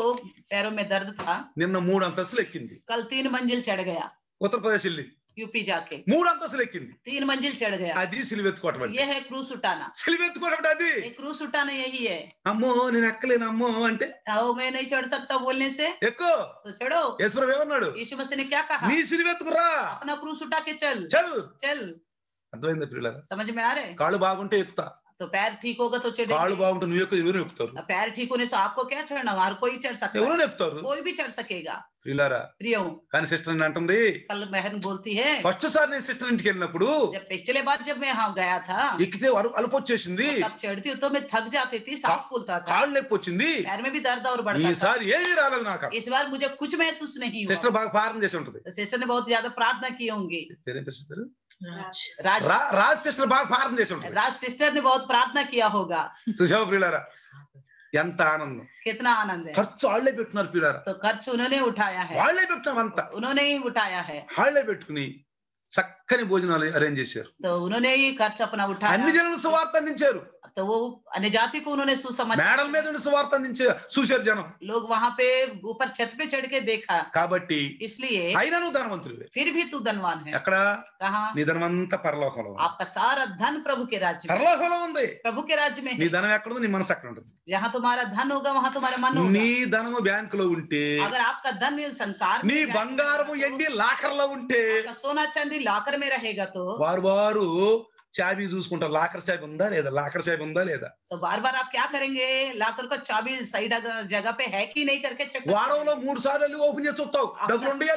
पैरों में दर्द था, నిన్న 3 అంతస్తులు ఎక్కింది, कल 3 मंजिल चढ़ गया, ఉత్తరప్రదేశ్ వెళ్ళి यूपी जाके 3 అంతస్తులు ఎక్కింది 3 मंजिल चढ़ गया। అది సిలువెత్తుకోవటం అంటే ये है क्रूस उठाना। సిలువెత్తుకోవటం అది ये क्रूस उठाना यही है। అమ్మో నేను ఎక్కలేను అమ్మో అంటే आओ मैं नहीं चढ़ सकता बोलने से ఎక్కువ तो चढ़ो। యేసుప్రభు ఏమన్నాడు यीशु मसीह ने क्या कहा? నీ సిలువెత్తుకురా अपना क्रूस उठा के चल చల్ चल। అర్థమైందా పిల్లలారా समझ में आ रहे? కాళ్ళు బాగుంటే ఎక్కుతా तो पैर ठीक होगा तो కాళ్ళు चढ़ेंगे। బాగుంటే నువ్వు ఎవరు ఎక్కుతారు पैर ठीक होने से आपको क्या चढ़ना, हर कोई चढ़ सकता ఎవరు है, ఎక్కుతారు कोई भी चढ़ सकेगा। పిల్లలారా प्रियो కానీ సిస్టర్ అంటుంది कल बहन बोलती है ఫస్ట్ సారి నేను సిస్టర్ ఇంటికి వెళ్ళినప్పుడు जब पिछले बार जब मैं यहाँ गया था ఎక్కితే అలుపు వచ్చేసింది तब चढ़ती तो मैं थक जाती थी, सांस फूलता था, కాళ్ళు నొప్పి వచ్చింది पैर में भी दर्द और बढ़ता था। ఈసారి ఏమీ రాలేదు నాకు इस बार मुझे कुछ महसूस नहीं हुआ। సిస్టర్ బాగా ప్రార్థన చేసి ఉంటది तो సిस्टर ने बहुत ज्यादा प्रार्थना की होंगी। పేరేం పేరు సిస్టర్ राज రాజ్ సిస్టర్ బాగా ప్రార్థన చేసి ఉంటది राज सिस्टर ने बहुत प्रार्थना किया होगा। చూసావా ప్రియులారా ఎంత ఆనందం कितना आनंद है। ఖర్చు వాళ్ళే పెట్టున్నారు ప్రియులారా तो खर्च उन्होंने उठाया है, వాళ్ళే పెట్టినాం అంతా उन्होंने ही उठाया है। వాళ్ళే పెట్టుకుని చక్కని భోజనాలు అరేంజ్ చేశారు तो उन्होंने ही खर्च अपना అన్ని उठाया। జనులు సువార్త అందించారు तो वो अन्य जाति को उन्होंने सुसमाचार, మేడల మీద ఉండి సువార్త అందించారు చూశారు జనం लोग वहां पे ऊपर छत पे चढ़ के देखा। కాబట్టి इसलिए అయినా నువ్వు ధనవంతుడివే फिर भी तू धनवान है। ఎక్కడ कहाँ? నీ ధనం అంతా పరలోకంలో ఉంది. आपका सारा धन प्रभु के राज्य में, పరలోకంలో ఉంది प्रभु के राज्य में నీ है। ధనం ఎక్కడ ఉంది నీ మనసు అక్కడ ఉంటుంది जहाँ तुम्हारा धन होगा वहाँ तुम्हारा मन होगा। నీ ధనము బ్యాంకులో ఉంటే अगर आपका धन इस संसार में నీ है, బంగారము ఎండి లాకర్లో ఉంటే आपका सोना चांदी लाकर में रहेगा तो వారు చాబీ చూసుకుంటారు లాకర్ చాబీ ఉందా లేదా లాకర్ చాబీ ఉందా లేదా बार बार आप क्या करेंगे, लाकर का चाबी सही जगह पे है कि नहीं करके चेक వారంలో 3 సార్లు వెళ్ళి ఓపెన్ చేసి చూస్తావు డబ్బులు ఉండయా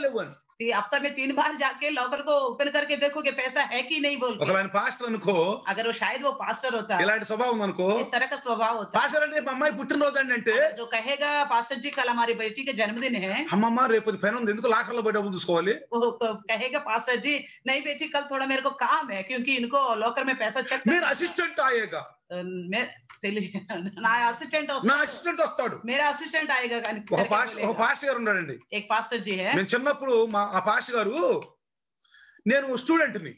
లేవు అని हफ्ता में 3 बार जाके लॉकर को ओपन करके देखोगे पैसा है कि नहीं बोल के। ఒకవేళ ఆయన పాస్టర్ అనుకో अगर वो शायद वो पास्टर होता, ఇలాంటి స్వభావం అనుకో इस तरह का स्वभाव होता, పాస్టర్ అంటే మా అమ్మాయి పుట్టినరోజు అండి అంటే जो कहेगा पास्टर जी कल हमारी बेटी के जन्मदिन है, అమ్మమ్మ రేపు పని ఉంది ఎందుకు లాకర్లో పోయి డబ్బులు చూసుకోవాలి वो कहेगा पास्टर जी नहीं बेटी कल थोड़ा मेरे को काम है क्योंकि इनको लॉकर में पैसा चेक మీరు అసిస్టెంట్ ఆయేగా నా అసిస్టెంట్ నా అసిస్టెంట్ వస్తాడు मेरा असिस्टेंट आएगा ఒక పాస్టర్ గారు ఉన్నాడండి एक पास्टर जी है। నేను చిన్నప్పుడు ఆ పాస్టర్ గారు నేను స్టూడెంట్ ని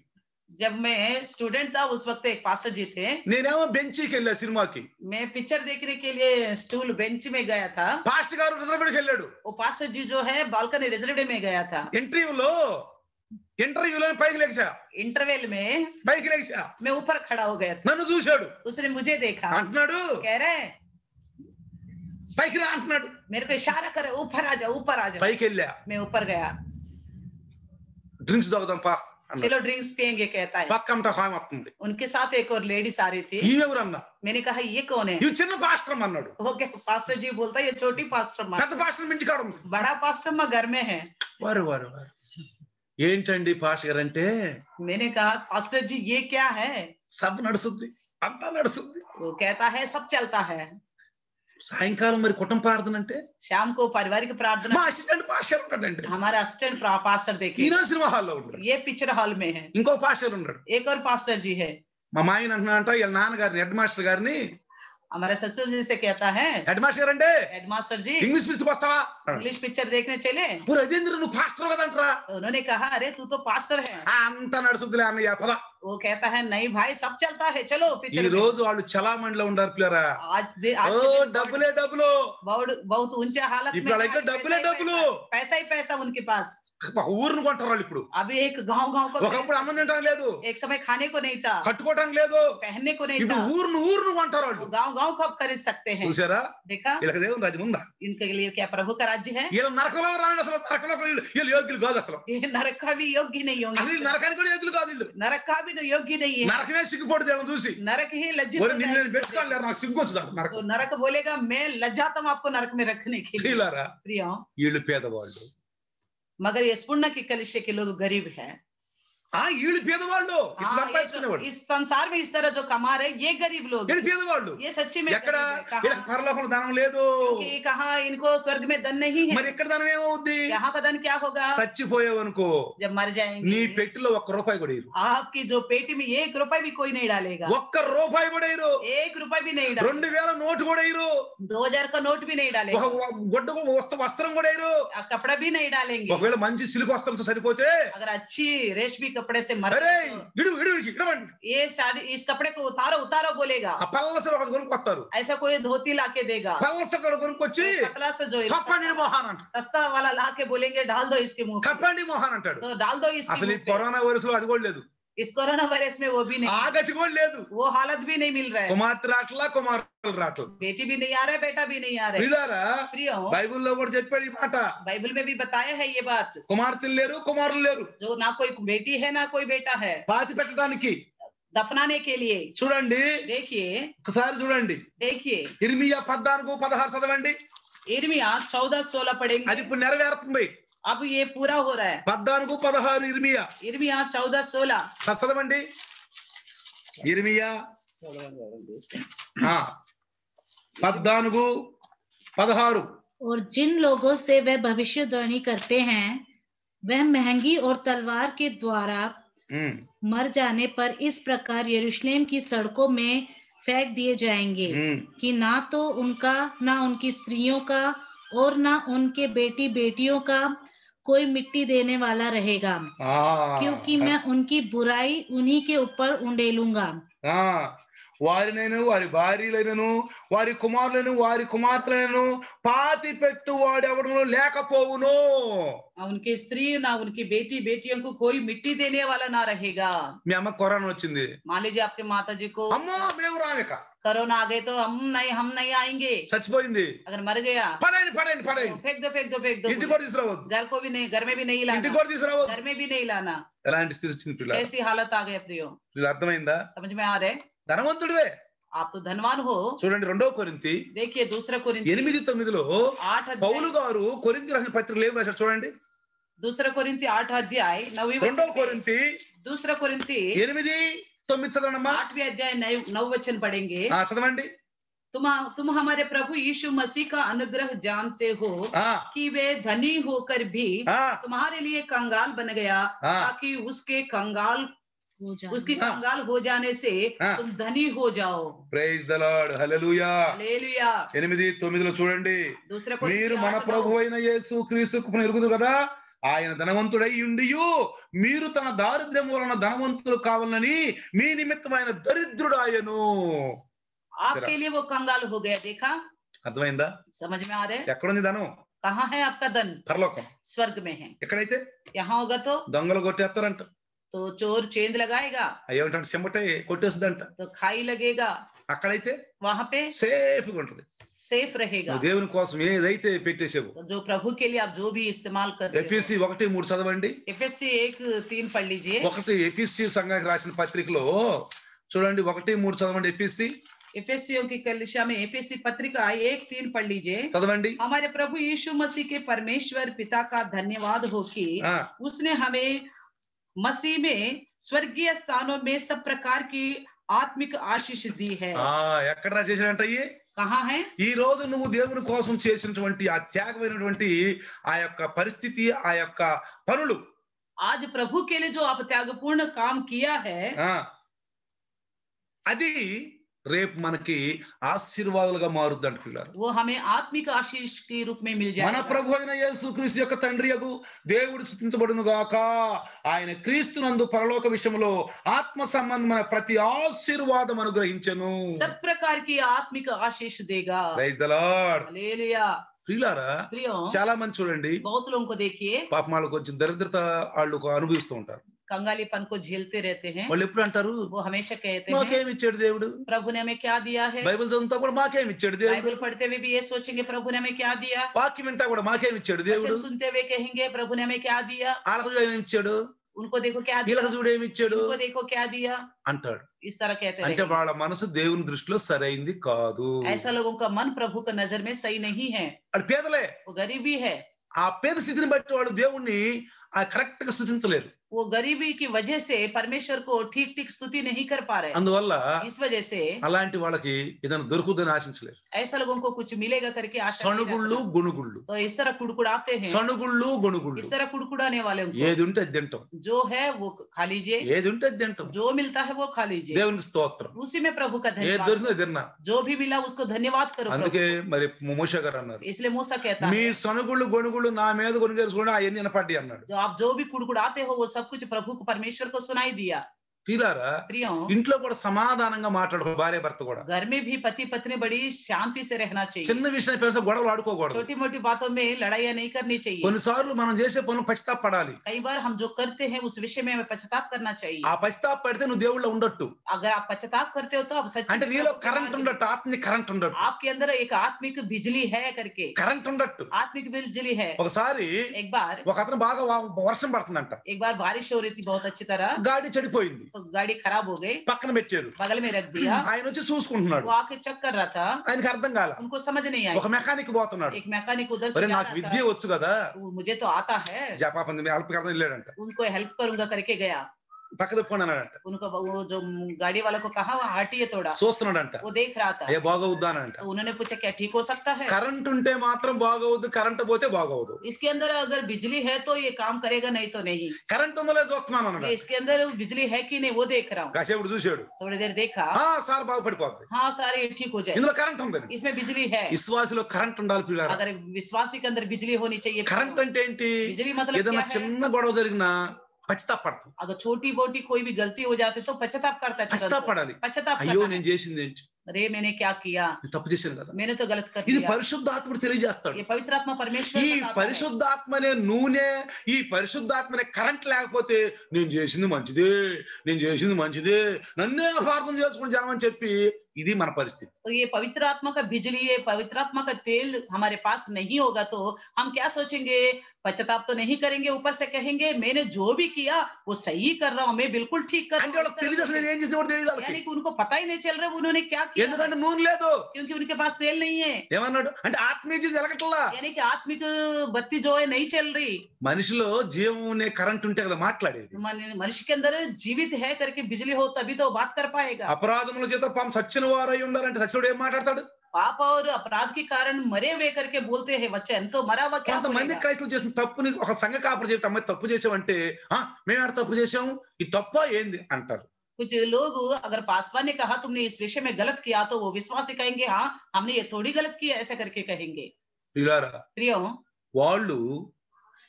जब मैं स्टूडेंट था उस वक्त एक पास्टर जी थे, నేనేమో బెంచీకి వెళ్ళా సినిమాకి मैं पिक्चर देखने के लिए स्टूल बेंच में गया था। పాస్టర్ గారు రిజర్వేడ్కి వెళ్ళాడు वो पास्टर जी जो है बालकनी रिजर्व में गया था। ఇంటర్వ్యూలో పైకి లేచా इंटरवल में मैं ऊपर खड़ा हो गया था, నన్ను చూశాడు उसने मुझे देखा, అంటున్నాడు कह रहे పైకి రా అంటున్నాడు मेरे को इशारा करे ऊपर आ जाओ ऊपर आ जाओ। పైకి వెళ్ళా मैं ऊपर गया, డ్రింక్స్ తాగుదాం పా అన్నాడు. चलो ड्रिंक्स पियेंगे कहता है। పక్కన హాయం వస్తుంది उनके साथ एक और लेडीज आ रही थी, ఈమెవరన్నా मैंने कहा ये कौन है? ఇవి చిన్న పాస్టర్ అన్నాడు वो क्या पास्टर जी बोलता है ये छोटी पास्टर माँ, పెద్ద పాస్టర్ ఇంటికాడ ఉంది बड़ा पास्टर माँ घर में है। వారు ఏంటండి పాస్టర్ గారు అంటే मैंने कहा पास्टर जी ये क्या है? సభ నడుస్తుంది అంతా నడుస్తుంది वो कहता है सब चलता है। సాయంకాలం మరి కుటుంబ ప్రార్థన అంటే शाम को पारिवारिक प्रार्थना, మా అసిస్టెంట్ పాస్టర్ ఉన్నాడండి हमारा असिस्टेंट पास्टर देखिए ఈయన సినిమా హాల్లో ఉన్నాడు ये पिक्चर हॉल में है, ఇంకో పాస్టర్ ఉన్నాడు एक और पास्टर जी है। మా మాయన అంటున్నాడంట వీళ్ళ నాన్నగారిని హెడ్ మాస్టర్ గారిని हमारे ससुर जी से कहता है హెడ్ మాస్టర్ గారు అంటే हेड मास्टर जी ఇంగ్లీష్ పిలిచి వస్తావా इंग्लिश पिक्चर देखने चले। ఊరు అదేంద్ర నువ్వు పాస్టర్ కదంటరా तो उन्होंने कहा अरे तू तो पास्टर है। అంతా నడుస్తుందిలే అన్నయ్య పద वो कहता है नहीं भाई सब चलता है चलो ఈ पिक्चर में। రోజు వాళ్ళు చలామణిలో ఉండారు పిల్లరా आज ఓ డబ్బులే డబ్బులు बहुत ऊंचे हालत ఇప్పుడు వాళ్ళ దగ్గర డబ్బులే డబ్బులు पैसा ही पैसा उनके पास। ఒక ఊరును కొంటారు వాళ్ళు ఇప్పుడు अभी एक गांव को ఒకప్పుడు అన్నం తినడం లేదు एक समय खाने को नहीं था, కట్టుకోవడం లేదు पहनने को नहीं ఇప్పుడు था, ఊరును కొంటారు వాళ్ళు गांव को अब खरीद सकते हैं। చూసారా देखा వీళ్ళకి దేవుని రాజ్యం ఉందా इनके लिए क्या प्रभु का राज्य है? వీళ్ళు నరకంలో రాండి అసలు నరకంలో వీళ్ళు యోగ్యులు కాదు అసలు ये नरक का भी योग्य नहीं అసలు होंगे, వీళ్ళు నరకానికి కూడా యోగ్యులు కాదు వీళ్ళు नरक का भी योग्य नहीं है। నరకమే సిగ్గుపడుతుంది వీళ్ళని చూసి नरक ही लज्जित ఒరే होता నిన్ను है। నేను పెట్టుకోలేరు నాకు సిగ్గు వచ్చుదా तो నరకం नरक बोलेगा मैं लज्जाता हूं आपको नरक में रखने के लिए। వీళ్ళారా प्रियो వీళ్ళు పేదవాళ్ళు मगर ये स्पुण्य के कलिशे के लोग गरीब हैं। వీళ్ళు పేదవాళ్ళు ఇట్లా हाँ, ये సంపాదించుకునేవాళ్ళు जो इस संसार में इस तरह जो कमा रहे ये गरीब लोग हैं। వీళ్ళు పేదవాళ్ళు ये सच्ची में ఎక్కడ गरीब है। कहाँ? వీళ్ళకి పరలోకంలో ధనం లేదు क्योंकि कहाँ इनको स्वर्ग में धन नहीं మరి है। ఎక్కడ ధనం ఏమవుద్ది यहाँ का धन क्या होगा? చచ్చిపోయావనుకో जब मर నీ जाएंगे పెట్టిలో 1 రూపాయి కూడా ఇరు आपकी जो पेटी में 1 रुपए भी कोई नहीं डालेगा, 1 రూపాయి కూడా ఇరు 1 रुपए भी नहीं डालेगा, 2000 నోటు కూడా ఇరు 2000 का नोट भी नहीं डालेगा, గొడ్డకు వస్త్రం కూడా ఇరు कपड़ा भी नहीं डालेंगे। ఒకవేళ మంచి సిల్క్ వస్త్రంతో సరిపోతే अगर अच्छी रेशमी का कपड़े से मर అరే गए तो ఇడు ఇడు ఇడవండి ये साड़ी इस कपड़े को उतारो उतारो बोलेगा, ఆ పల్లస ఒకటి కొనుక్కొస్తారు ऐसा कोई धोती लाके देगा। పల్లస ఒకటి కొనుక్కొచ్చి तो पतला सा जो కప్పండి మొహాన్ అంట सस्ता वाला लाके बोलेंगे डाल दो इसके मुंह पे, కప్పండి మొహాన్ అంటాడు तो डाल दो इसके అసలు ఈ मुंह पे। కరోనా వైరస్ లో అది కూడా లేదు इस कोरोना वायरस में वो भी नहीं, ఆ గతి కూడా లేదు वो हालत भी नहीं मिल रहा है। కుమార్తె రాట్లా కుమారులు రాట్లు बेटी भी नहीं आ रहा है, बेटा भी नहीं आ रहा है। వీళ్ళారా प्रियो, బైబిల్లో కూడా చెప్పాడు ఈ మాట बाइबल में भी बताया है ये बात, కుమార్తెలు లేరు కుమారులు లేరు जो ना कोई बेटी है ना कोई बेटा है పాతి పెట్టడానికి दफनाने के लिए। చూడండి देखिए ఒకసారి చూడండి देखिए ఇర్మియా 14:16 చదవండి यिर्मयाह 14:16 पढ़ेंगे। అది ఇప్పుడు నెరవేరుతుంది अब ये पूरा हो रहा है। 14:16 ఇర్మియా यिर्मयाह 14:16 చదవండి ఇర్మియా 14:16 और जिन लोगों से वह भविष्यवाणी करते हैं वह महंगी और तलवार के द्वारा मर जाने पर इस प्रकार यरूशलेम की सड़कों में फेंक दिए जाएंगे कि ना तो उनका ना उनकी स्त्रियों का और ना उनके बेटी बेटियों का कोई मिट्टी देने वाला रहेगा, क्योंकि मैं उनकी बुराई उन्हीं के ऊपर उंडेलूंगा। వారినైనా వారి భార్యలైనను వారి కుమారులను వారి కుమార్తెలను పాతి పెట్టు వాడెవడను లేకపోవును। उनकी स्त्री ना उनकी बेटी बेटियों को कोई मिट्टी देने वाला ना रहेगा। మీ అమ్మ కరోనా వచ్చింది, मान लीजिए आपके माता जी को అమ్మో మేము రామిక कोरोना आ गए तो हम नहीं आएंगे। చచ్చిపోయింది, अगर मर गया పడేయండి పడేయండి तो పడేయండి, फेंक दो ఇంటికి కూడా తీసుకురావద్దు, घर को भी नहीं, घर में भी नहीं ఇంటికి लाना, కూడా తీసుకురావద్దు। घर में भी नहीं लाना। ఎలాంటి స్థితి వచ్చింది పిల్లలు? कैसी हालत आ गई प्रियो, అర్థమైందా? समझ में आ रहे? ధనవంతుడివే। आप तो धनवान हो। చూడండి 2 కొరింథీ देखिए दूसरा कोरिन्थी 8:9 8 పౌలు గారు కొరింథీ రాసిన పత్రికలో ఏం రాశారు చూడండి। दूसरा कोरिन्थी 8 अध्याय 9 2 కొరింథీ दूसरा कोरिन्थी 8:9 చదవండమ్మా। 8वें अध्याय 9 वचन पढ़ेंगे। చదవండి। तुम हमारे प्रभु यीशु मसीह का अनुग्रह जानते हो कि वे धनी होकर भी तुम्हारे लिए कंगाल बन गया, ताकि उसकी कंगाल हो जाने से तुम धनी हो जाओ। Praise the Lord, hallelujah hallelujah. 8:9 చూడండి। दूसरा మీరు మన 8:9 ప్రభు అయిన యేసు క్రీస్తుకు ఎరుగుదు కదా, ఆయన ధనవంతుడై ఉండియు మీరు తన దారిద్ర్యం వలన ధనవంతులు కావాలని మీ నిమిత్తమైన దరిద్రుడాయను। आपके लिए वो कंगाल हो गया, देखा? అర్థమైందా? समझ में आ रहे? ఎక్కడుంది ధనం? कहाँ है आपका धन? పరలోకం। स्वर्ग में है। ఎక్కడైతే यहाँ होगा तो దొంగలు కొట్టేస్తారంట, तो चोर चेंद लगाएगा, ఏమంటే చెమటే కొట్టేస్తుందంట। तो खाई लगेगा, అక్కడైతే वहां पे సేఫ్ గా ఉంటది। सेफ रहेगा। నువ్వు దేవుని కోసం ఏదైతే పెట్టేసావు। तो जो प्रभु के लिए आप जो भी इस्तेमाल कर रहे हो। ఎఫెసీ 1:3 చదవండి। एफएससी 1:3 पढ़ लीजिए। ఎఫెసీ సంఘానికి రాసిన పత్రికలో చూడండి 1:3 చదవండి। एफएससियों की कलीसिया में एफएससी पत्रिका 1:3 पढ़ लीजिए। చదవండి। हमारे प्रभु यीशु मसीह के परमेश्वर पिता का धन्यवाद हो कि उसने हमें मसीह में स्वर्गीय स्थानों में सब प्रकार की आत्मिक आशीष दी है। ఎక్కడ చేసినంటే कहाँ है? ఈ రోజు నువ్వు దేవుని కోసం చేసినటువంటి ఆ త్యాగమైనటువంటి ఆ యొక్క పరిస్థితి, ఆ యొక్క పనులు, आज प्रभु के लिए जो आप त्यागपूर्ण काम किया है, అది రేపు మనకి ఆశీర్వాదాలుగా మారుద్దంట పిల్లలు। वो हमें आत्मिक आशीष के रूप में मिल जाएगा। మన ప్రభు అయిన యేసుక్రీస్తు యొక్క తండ్రియగు దేవుడు స్తుతించబడును గాక। ఆయన క్రీస్తునందు పరలోక విషయంలో ఆత్మ సంబంధమైన ప్రతి ఆశీర్వాదం అనుగ్రహించెను। सब प्रकार की आत्मिक आशीष देगा। Praise the Lord, hallelujah. ప్రియులారా చాలా మంది చూడండి, बहुत लोगों को देखिए పాపం వాళ్ళు కొంచెం దరిద్రత వాళ్ళు అనుభవిస్తూ ఉంటారు। कंगालीपन को झेलते रहते हैं। వాళ్ళు ఎప్పుడు అంటారు, वो हमेशा कहते हैं మాకేమి ఇచ్చాడు దేవుడు, प्रभु ने हमें क्या दिया है। బైబిల్ చదువుతా కూడా మాకేమి ఇచ్చాడు దేవుడు, बाइबल पढ़ते हुए भी ये सोचेंगे प्रभु ने हमें क्या दिया। వాక్యం వింటా కూడా మాకేమి ఇచ్చాడు దేవుడు, वचन सुनते हुए कहेंगे प्रभु ने हमें क्या दिया। వాళ్ళకు ఏమి ఇచ్చాడు, उनको देखो क्या दिया, వీళ్ళకు చూడు ఏమి ఇచ్చాడు उनको देखो क्या दिया, అంటాడు। इस तरह कहते అంటే हैं। వాళ్ళ మనసు దేవుని దృష్టిలో సరైంది కాదు। ऐसा लोगों का मन प्रभु का नजर में सही नहीं है, అది పేదలే। वो गरीबी है। ఆ పేద స్థితిని బట్టి వాళ్ళు దేవుణ్ణి కరెక్ట్ గా స్థుతించలేరు। वो गरीबी की वजह से परमेश्वर को ठीक ठीक स्तुति नहीं कर पा रहे। అందువల్ల इस वजह से అలాంటి వాళ్ళకి ఏదైనా దొరుకుతుందని ఆశించలేరు। ऐसा लोगों को कुछ मिलेगा करके आशा नहीं సణుగుళ్ళు रखना। గుణుగుళ్ళు, तो इस तरह कुड़कुड़ाते हैं, సణుగుళ్ళు గుణుగుళ్ళు, इस तरह कुड़कुड़ाने वाले उनको ఏది ఉంటే అది తింటాం, जो है वो खा लीजिए, ఏది ఉంటే అది తింటాం। जो मिलता है वो खा लीजिए, దేవునికి స్తోత్రం। उसी में प्रभु का ఏది धन्यवाद దొరికిందో करो। తిన్నా। जो भी मिला उसको धन्यवाद करो प्रभु అందుకే को। మరి మోషే గారు అన్నారు, इसलिए मूसा कहता మీ है సణుగుళ్ళు గొణుగుళ్ళు నా మీద కొనుగేసుకోండి అవన్నీ వినపడ్డాయి అన్నాడు। जो आप जो भी कुड़कुड़ाते हो वो सब सब कुछ प्रभु को परमेश्वर को सुनाई दिया। ప్రియులారా प्रियो, ఇంట్లో కూడా సమాధానంగా మాట్లాడుకో భార్య భర్త కూడా घर में भी पति पत्नी बड़ी शांति से रहना चाहिए। చిన్న విషయం పెద్ద గొడవలు ఆడుకోకూడదు। छोटी मोटी बातों में लड़ाइयाँ नहीं करनी चाहिए। కొన్నిసార్లు మనం చేసే పనులు పశ్చాత్తాపడాలి। कई बार हम जो करते हैं उस विषय में हमें पश्चाताप करना चाहिए। ఆ పశ్చాత్తాపడితే నువ్వు దేవుళ్ళో ఉండొట్టు। अगर आप पश्चाताप करते हो तो आप सच्चे అంటే నీలో కరెంట్ ఉండొట్టు, ఆత్మిక కరెంట్ ఉండొట్టు। आपके अंदर एक आत्मिक बिजली है करके, కరెంట్ ఉండొట్టు। आत्मिक बिजली है। ఒకసారి एक बार ఒక అతను బాగా వర్షం పడుతుందంట। एक बार बारिश हो रही थी बहुत अच्छी तरह, గాడి చెడిపోయింది। तो गाड़ी खराब हो गई, పక్కన పెట్టారు। बगल में रख दिया। ఆయన వచ్చి చూసుకుంటున్నాడు। वो आके चेक कर रहा था, ఆయనకి అర్థం కాల। उनको समझ नहीं आई। ఒక మెకానిక్ పోతున్నాడు। एक मैकेनिक उधर से అరే जा నాకు रहा విద్య था, వచ్చు కదా, मुझे तो आता है, జపాపం అల్ప అర్థం వెళ్ళాడంట। उनको हेल्प करूंगा करके गया। పక్క తప్పుకొని అన్నాడంట। उनको वो जो गाड़ी वाला को कहा वहाँ हटिए थोड़ा, చూస్తున్నాడంట। वो देख रहा था। ఏ బాగవుద్దా అనంట। तो उन्होंने पूछा क्या ठीक हो सकता है? కరెంట్ ఉంటే మాత్రం బాగవుద్దు, కరెంట్ పోతే బాగవుదు। इसके अंदर अगर बिजली है तो ये काम करेगा, नहीं तो नहीं। కరెంట్ ఉందో లేదో చూస్తున్నాను అన్నాడు। मैं इसके अंदर बिजली है कि नहीं वो देख रहा हूँ। కాసేపుడు చూశాడు। थोड़ी देर देखा, సార్ బాగుపడిపోద్ది, हाँ सारे ठीक हो जाए, ఇందులో కరెంట్ ఉంది। इसमें बिजली है। విశ్వాసిలో కరెంట్ ఉండాలి పిల్లారా। अगर विश्वासी के अंदर बिजली होनी चाहिए। కరెంట్ అంటే ఏంటి? बिजली मतलब ఏదైనా क्या है? చిన్న గొడవ జరిగినా పశ్చాత్తాపడతాం। अगर छोटी बोटी कोई भी गलती हो जाती तो पश्चाताप करता है, तुरंत। పశ్చాత్తాపడాలి। पश्चाताप అయ్యో करना నేను है। చేసింది ఏంటి, अरे मैंने क्या किया, నేను తప్పు చేశాను కదా। मैंने तो गलत कर ఇది दिया। పరిశుద్ధాత్ముడు తెలియజేస్తాడు। ये पवित्र आत्मा परमेश्वर ఈ बताता है। పరిశుద్ధాత్మ అనే నూనె, ఈ పరిశుద్ధాత్మ అనే కరెంట్ లేకపోతే నేను చేసింది మంచిదే, నేను చేసింది మంచిదే, నన్నే అపార్థం చేసుకుని జనం అని చెప్పి ఇది మన పరిస్థితి। तो ये पवित्र आत्मा का बिजली, ये पवित्र आत्मा का तेल हमारे पास नहीं होगा तो हम क्या सोचेंगे, पश्चाताप तो नहीं करेंगे, ऊपर से कहेंगे मैंने जो भी किया वो सही कर रहा हूँ, मैं बिल्कुल ठीक कर అంటే रहा వాళ్ళకి తెలియదు అసలు నేను ఏం చేసిన తెలియదు వాళ్ళకి। यानी कि उनको पता ही नहीं चल रहा उन्होंने क्या किया, ఎందుకంటే నూనె లేదు, क्योंकि उनके पास तेल नहीं है। ఏమన్నాడు అంటే ఆత్మీయ జీవితం వెలగట్లా। यानी कि आत्मिक बत्ती जो है नहीं चल रही। మనిషిలో జీవం అనే కరెంట్ ఉంటే కదా మాట్లాడేది। मनुष्य के अंदर जीवित है करके बिजली हो तभी तो बात कर पाएगा। అపరాధముల చేత పాపం సచ్చిన వారై ఉండాలంటే సచ్చుడు ఏం మాట్లాడతాడు? पाप और अपराध के कारण मरे हुए करके बोलते हैं वचन, तो मरा हुआ क्या కొంతమంది बोलेगा? క్రైస్తవులు చేసిన తప్పుని ఒక సంఘ కాపురు చెప్తే అమ్మాయి తప్పు చేసామంటే మేము ఆడ తప్పు చేసాము, ఈ తప్ప ఏంది అంటారు। कुछ लोग अगर पासवान ने कहा तुमने इस विषय में गलत किया तो वो विश्वासी कहेंगे हाँ हमने ये थोड़ी गलत किया, ऐसा करके कहेंगे। ప్రియులారా प्रियो, వాళ్ళు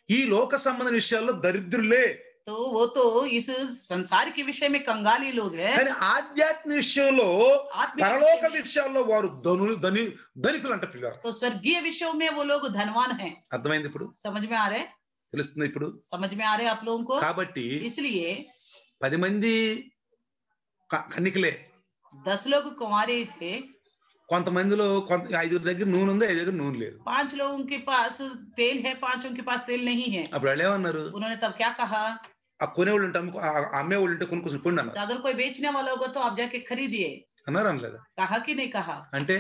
ఈ లోక సంబంధ విషయాల్లో దరిద్రులే, तो वो तो इस संसार के विषय में कंगाली लोग हैं, కానీ ఆధ్యాత్మిక విషయంలో आत्मिक పరలోక विषय में- విషయాల్లో వారు ధనికులు అంట పిల్లలు। तो स्वर्गीय विषयों में वो लोग धनवान हैं। అర్థమైంది ఇప్పుడు? समझ में आ रहे, తెలుస్తుంది ఇప్పుడు? समझ में आ रहे आप लोगों को? కాబట్టి इसलिए 10 మంది కన్నికలే, 10 लोग कुंवारे थे, కొంతమందిలో 5 దగ్గర నూనె ఉంది, 5 దగ్గర నూనె లేదు। 5 लोगों के पास तेल है, 5 के पास तेल नहीं है। అప్పుడు వాళ్ళు ఏమన్నారు? उन्होंने तब क्या कहा, ఆ కొనేవాళ్ళు ఉంటే అమ్మేవాళ్ళు ఉంటే కొనుక్కొని కొండి तो అన్నారు। अगर कोई बेचने वाला होगा तो आप जाके खरीदिए, అన్నారు అనలేదా? कहा कि नहीं कहा? అంటే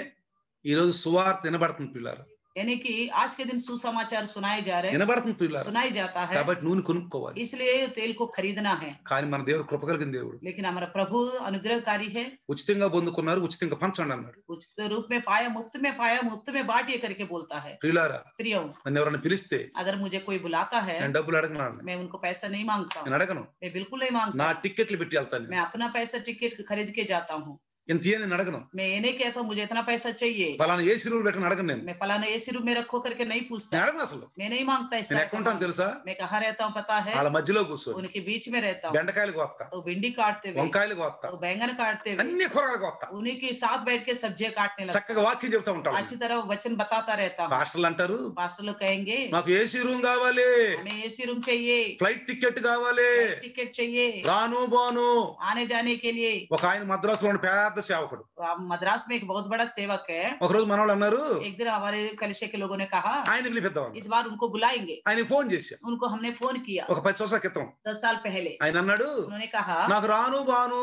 ఈ రోజు సువార్త వినబడుతుంది పిల్లలు, यानी कि आज के दिन सुसमाचार सुनाए जा रहे हैं, వినబడుతుంది పిల్లలు। सुनाई जाता है, కాబట్టి నూనె కొనుక్కోవాలి। इसलिए तेल को खरीदना है। కానీ మన దేవుడు కృప కలిగిన దేవుడు, लेकिन हमारा प्रभु अनुग्रहकारी है, ఉచితంగా పొందుకున్నారు, ఉచితంగా పంచండి అన్నాడు। उचित रूप में पाया, मुफ्त में बांटिए करके बोलता है। ప్రియులారా प्रियो, నన్ను ఎవరైనా పిలిస్తే अगर मुझे कोई बुलाता है నేను డబ్బులు అడగను, मैं उनको पैसा नहीं मांगता हूँ, నేను అడగను। मैं बिल्कुल नहीं मांगता, నా టికెట్లు పెట్టి వెళ్తాను, मैं अपना पैसा टिकट खरीद के जाता हूँ। ఇంత నేను అడగను। मैं ये नहीं कहता मुझे इतना पैसा चाहिए, ఫలానా ఏ సిరువులు పెట్టని అడగను నేను, मैं फलाना ऐसे रूम में रखो करके नहीं पूछता, నేను అడగను అసలు। मैं नहीं मांगता इस నేను तरह ఎక్కడ का ఉంటాను मांग। తెలుసా? मैं कहाँ रहता हूँ पता है? వాళ్ళ మధ్యలో కూర్చొని उनके बीच में रहता हूँ, బెండకాయలు కోస్తా, तो भिंडी काटते हुए, వంకాయలు కోస్తా, तो बैंगन काटते हुए, అన్ని కూరగాయలు కోస్తా, उन्हीं के साथ बैठ के सब्जियां काटने लगता చక్కగా వాక్యం చెప్తా ఉంటాను। अच्छी तरह वचन बताता रहता हूँ। పాస్టర్లు అంటారు पास्टर लोग कहेंगे మాకు ఏసీ రూమ్ కావాలి, हमें एसी रूम चाहिए, ఫ్లైట్ టికెట్ కావాలి, टिकट चाहिए రాను బాను। आने जाने के लिए। ఒక ఆయన మద్రాసులో ఉన్న పెద్ద సేవకుడు, मद्रास में एक बहुत बड़ा सेवक है, ఒక రోజు మనవాళ్ళు అన్నారు एक दिन हमारे कलिशे के लोगों ने कहा ఆయన పిలిపిద్దామని। इस बार उनको बुलाएंगे। ఆయన ఫోన్ చేశా, उनको हमने फोन किया ఒక 10 సంవత్సరాల క్రితం। 10 साल पहले। ఆయన అన్నాడు उन्होंने कहा నాకు రాను బాను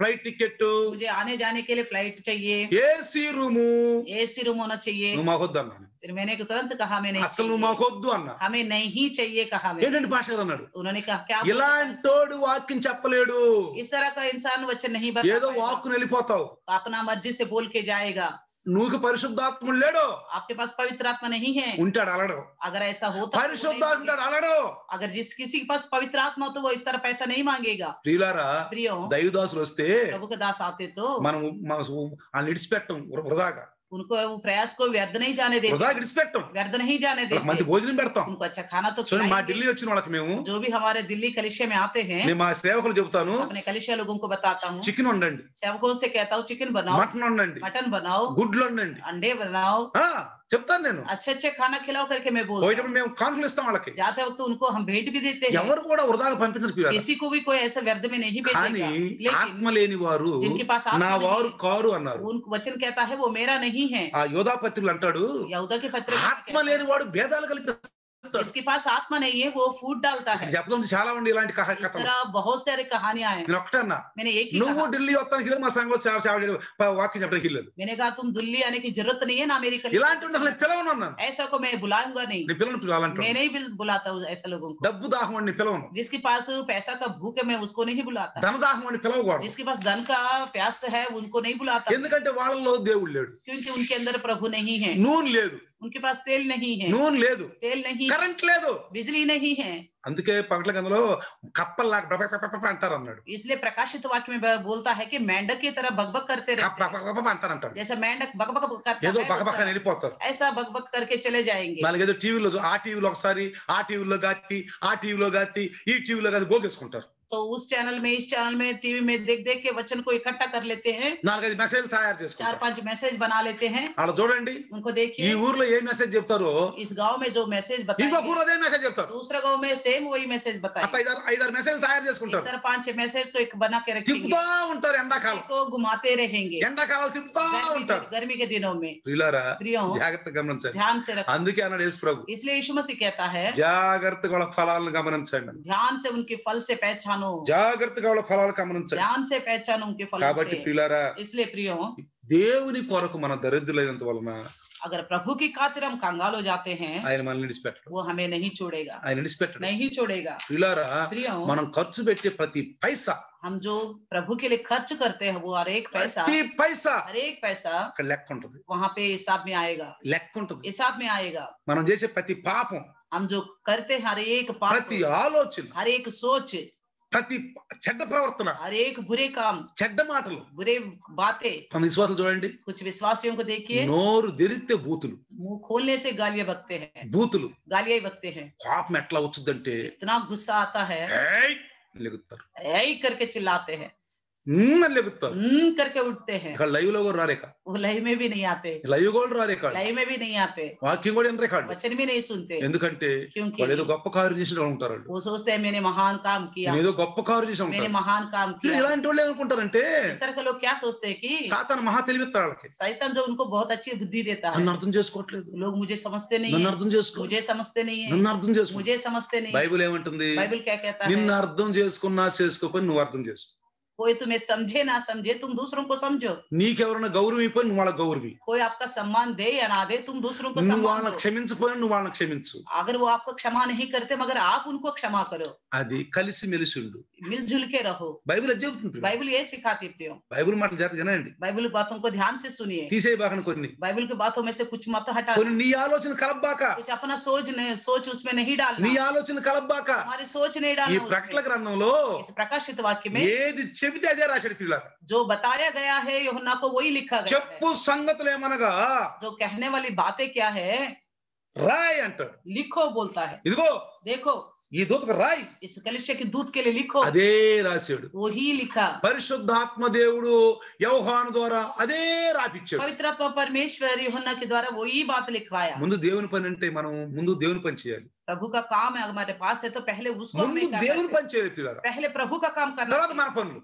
ఫ్లైట్ టికెట్, मुझे आने जाने के लिए फ्लाइट चाहिए, ఏసీ రూము एसी रूम होना चाहिए। నువ్వు మాకొద్దు అన్నాను। फिर मैंने तुरंत कहा मैं नहीं అసలు నువ్వు चाहिए, మాకొద్దు అన్నా। हमें नहीं चाहिए कहा मैं। ఏంటంటే పాస్టర్ అన్నాడు उन्होंने कहा क्या बोलते हैं? ఇలాంటోడు వాక్యం చెప్పలేడు, इस तरह का इंसान वचन नहीं ఏదో बता వాక్కుని వెళ్ళిపోతావు, अपना मर्जी से बोल के जाएगा। నువ్వు పరిశుద్ధాత్ముడు లేడు, आपके पास पवित्र आत्मा नहीं है। ఉంటాడు అలడు, अगर ऐसा होता तो वो नहीं పరిశుద్ధాత్ముడు मांगेगा। అలడు। अगर किसी के पास पवित्र आत्मा हो तो वो इस तरह पैसा नहीं मांगेगा। ప్రియులారా प्रियो, దైవదాసులు వస్తే प्रभु के दास आते तो మనం వాళ్ళని విడిచిపెట్టం వృధాగా। उनको वो प्रयास को व्यर्थ नहीं जाने देते, వృధా విడిచిపెట్టం. व्यर्थ नहीं जाने వాళ్ళకి మంచి देते, భోజనం పెడతాం. उनको अच्छा खाना तो చూడండి మా खिलाएंगे। ఢిల్లీ వచ్చిన వాళ్ళకి మేము जो भी हमारे दिल्ली कलिसिया में आते हैं, నేను మా సేవకులు చెబుతాను, अपने कलिसिया लोगों को बताता हूँ, చికెన్ వండండి, सेवकों से कहता हूँ चिकन बनाओ, మటన్ వండండి, मटन बनाओ, గుడ్లు వండండి, अंडे बनाओ, ఆ చెప్తాను నేను. अच्छे अच्छे खाना खिलाओ करके मैं बोलता हूँ। పోయేటప్పుడు మేము కానుకలు ఇస్తాం వాళ్ళకి. जाते वक्त उनको हम भेंट भी देते हैं, ఎవరు కూడా వృధాగా పంపించరు పిల్లలు. किसी को भी कोई ऐसा व्यर्थ में नहीं కానీ भेजेगा। लेकिन ఆత్మ లేని వారు जिनके पास आत्मा నా नहीं వారు है, కారు అన్నారు. उन वचन कहता है वो मेरा नहीं है। ఆ యోధా పత్రికలు అంటాడు, यहूदा के पत्र में ఆత్మ कहता है, లేని వాడు భేదాలు కలిపిస్తాడు. जिसके पास आत्मा नहीं है वो फूट डालता है। చెప్పడం చాలా ఉండి ఇలాంటి इस కథలు. तरह बहुत सारे कहानियां हैं। నేను ఒకటన్నా, मैंने एक ही నువ్వు कहा, ఢిల్లీ వస్తానికి లేదు, మా సంఘంలో సేవ చేయడం వాక్యం చెప్పడానికి లేదు. मैंने कहा तुम दिल्ली आने की जरूरत नहीं है ना मेरी कलिसिया ఇలాంటి అసలు में। పిలవను అన్నాను. ऐसा को मैं बुलाऊंगा नहीं, నీ పిల్లలు పిలవాలంటాడు. मैं नहीं बुलाता हूँ ऐसे लोगों को। డబ్బు దాహం అని పిలవను, जिसके पास पैसा का भूख है मैं उसको नहीं बुलाता, ధన దాహం అని పిలవకూడదు. जिसके पास धन का प्यास है उनको नहीं बुलाता, ఎందుకంటే వాళ్ళలో దేవుడు లేడు, क्योंकि उनके अंदर प्रभु नहीं है, నూనె లేదు, उनके पास तेल नहीं है, నూనె లేదు, तेल नहीं, కరెంట్ లేదు. बिजली नहीं है। అందుకే పగల గందలో కప్పల్లాగా అంటారు అన్నాడు. इसलिए प्रकाशित वाक्य में बोलता है कि मेंढक की तरह बकबक करते रहते हैं, అంటారు అంటాడు. जैसे मेंढक बकबक करता ఏదో है బకబక वैसा- వెళ్ళిపోతారు. ऐसा बकबक करके चले जाएंगे। నాలుగైదు టీవీలో ఆ టీవీలో ఒకసారి, ఆ టీవీలో గాతి, ఆ టీవీలో గాతి, ఈ టీవీలో గాతి భోగేసుకుంటారు. तो उस चैनल में इस चैनल में टीवी में देख देख के वचन को इकट्ठा कर लेते हैं, నాలుగైదు మెసేజ్ తయారు चार చేసుకుంటారు. पांच मैसेज बना लेते हैं। అలా చూడండి, उनको ఈ देखिए, ఊర్లో ఏ మెసేజ్ చెప్తారో इस गांव में जो मैसेज ఇంకొక बताएंगे ఊర్లో అదే మెసేజ్ చెప్తారు. दूसरा गांव में सेम वही मैसेज అట్లా बताएंगे। ఐదారు మెసేజ్ తయారు इस చేసుకుంటారు. तरह 5-6 मैसेज को एक बना के रखेंगे, తిప్పుతా ఉంటారు. ఎండాకాలం को घुमाते रहेंगे ఎండాకాలం తిప్పుతా ఉంటారు. गर्मी के दिनों में। ప్రియులారా प्रियो జాగ్రత్తగా గమనించండి. ध्यान से रखो, అందుకే అన్నాడు యేసు ప్రభు, इसलिए यीशु मसीह कहता है జాగ్రత్తగా వాళ్ళ ఫలాలను గమనించండి, ध्यान से उनके फल से पहचानो, జాగ్రత్తగా వాళ్ళ ఫలాలు గమనించండి. ध्यान से पहचानो उनके फल కాబట్టి से। ప్రియులారా, इसलिए प्रियो దేవుని కొరకు మన దరిద్రులైనంత వలన अगर प्रभु की खातिर हम कंगाल हो जाते हैं ఆయన మనల్ని విడిచిపెట్టడు. वो हमें नहीं छोड़ेगा, ఆయన విడిచిపెట్టడు. नहीं छोड़ेगा। ప్రియులారా, प्रियो మనం ఖర్చు పెట్టే ప్రతి పైసా, हम जो प्रभु के लिए खर्च करते हैं वो हर एक ప్రతి పైసా हर एक पैसा అక్కడ లెక్క ఉంటుంది, वहां पे हिसाब में आएगा, లెక్క ఉంటుంది. हिसाब में आएगा। మనం చేసే ప్రతి పాపం, हम जो करते हैं हर एक पाप, ప్రతి ఆలోచన, हर एक सोच, ప్రతి చెడ్డ ప్రవర్తన, हर एक बुरे काम, చెడ్డ మాటలు, बुरे बातें। మన విశ్వాసాలు చూడండి, कुछ विश्वासियों को देखिए, నోరు తెరిస్తే బూతులు, मुंह खोलने से गालियां बकते हैं, బూతులు. गालियां ही बकते हैं। కోపం ఎట్లా వచ్చుద్దంటే इतना गुस्सा आता है, ఏయ్ అని లెగుతారు, ऐ करके चिल्लाते हैं, అని లెగుతారు. करके उठते हैं। ఇక్కడ లైవ్ లో కూడా రారేక, वो लय में भी नहीं आते, లైవ్ కూడా రారేక, लय में भी नहीं आते, వాక్యం కూడా రికార్డు. वचन भी नहीं सुनते, ఎందుకంటే क्योंकि వాళ్ళు ఏదో గొప్ప కార్యం చేసిన వాళ్ళు ఉంటారు. వాళ్ళు वो सोचते हैं मैंने महान काम किया, నేను ఏదో గొప్ప కార్యం చేసి मैंने ఉంటారు. महान काम किया। ఇలాంటి వాళ్ళు ఏమనుకుంటారంటే इस तरह के लोग क्या सोचते हैं कि సాతాను మహా తెలివిస్తాడు వాళ్ళకి. शैतान जो उनको बहुत अच्छी बुद्धि देता है, నన్ను అర్థం చేసుకోవట్లేదు, लोग मुझे समझते नहीं నన్ను है, అర్థం చేసుకో, मुझे समझते नहीं है, నన్ను అర్థం చేసుకో. मुझे समझते नहीं। బైబిల్ ఏమంటుంది? बाइबल क्या कहता నిన్ను है? అర్థం చేసుకున్నా చేసుకోకపోయి నువ్వు అర్థం చేసుకో. कोई तुम्हें समझे ना समझे तुम दूसरों को समझो, నీకెవరైనా గౌరవం ఇవ్వకపోయి నువ్వు వాళ్ళకి గౌరవి, कोई आपका सम्मान दे या ना दे तुम दूसरों को నువ్వు सम्मान వాళ్ళని दो। క్షమించపోయినా నువ్వు వాళ్ళని క్షమించు. अगर वो आपको क्षमा नहीं करते मगर आप उनको क्षमा करो, అది కలిసి మెలిసి ఉండు. मिलजुल के रहो। బైబిల్ అది చెబుతుంది. बाइबल ये सिखाती है प्रियो, బైబిల్ మాటలు జాగ్రత్త వినండి, बाइबल बातों को ध्यान से सुनिए। తీసేయి బాకని కొన్ని, बाइबल की बातों में से कुछ मत हटा, కొన్ని నీ ఆలోచన కలబ్బాక, कुछ अपना सोच उसमें नहीं నీ डालना, ఆలోచన కలబ్బాక. हमारी सोच नहीं ఈ डालना ప్రకటన उसमें। గ్రంథంలో इस प्रकाशित वाक्य में ఏది చెబితే అదే రాశాడు పిల్లలు. जो बताया गया है यूहन्ना को वही लिखा गया है। చెప్పు సంగతులు ఏమనగా जो कहने वाली बातें क्या है, రాయ్ అంటాడు. लिखो बोलता है। ఇదిగో देखो ఈ దూతకు రాయ్, इस कलिसिया के दूत के लिए लिखो, అదే రాశాడు. वही लिखा। పరిశుద్ధాత్మ దేవుడు యోహాను ద్వారా అదే రాపిచ్చాడు. पवित्र आत्मा परमेश्वर यूहन्ना के द्वारा वही बात लिखवाया। ముందు దేవుని పని అంటే మనం ముందు దేవుని పని చేయాలి. प्रभु का काम है हमारे पास है तो पहले उसको ముందు हमें करना దేవుని है। పని చేయాలి పిల్లలు, पहले प्रभु का काम करना తర్వాత है, మన పనులు.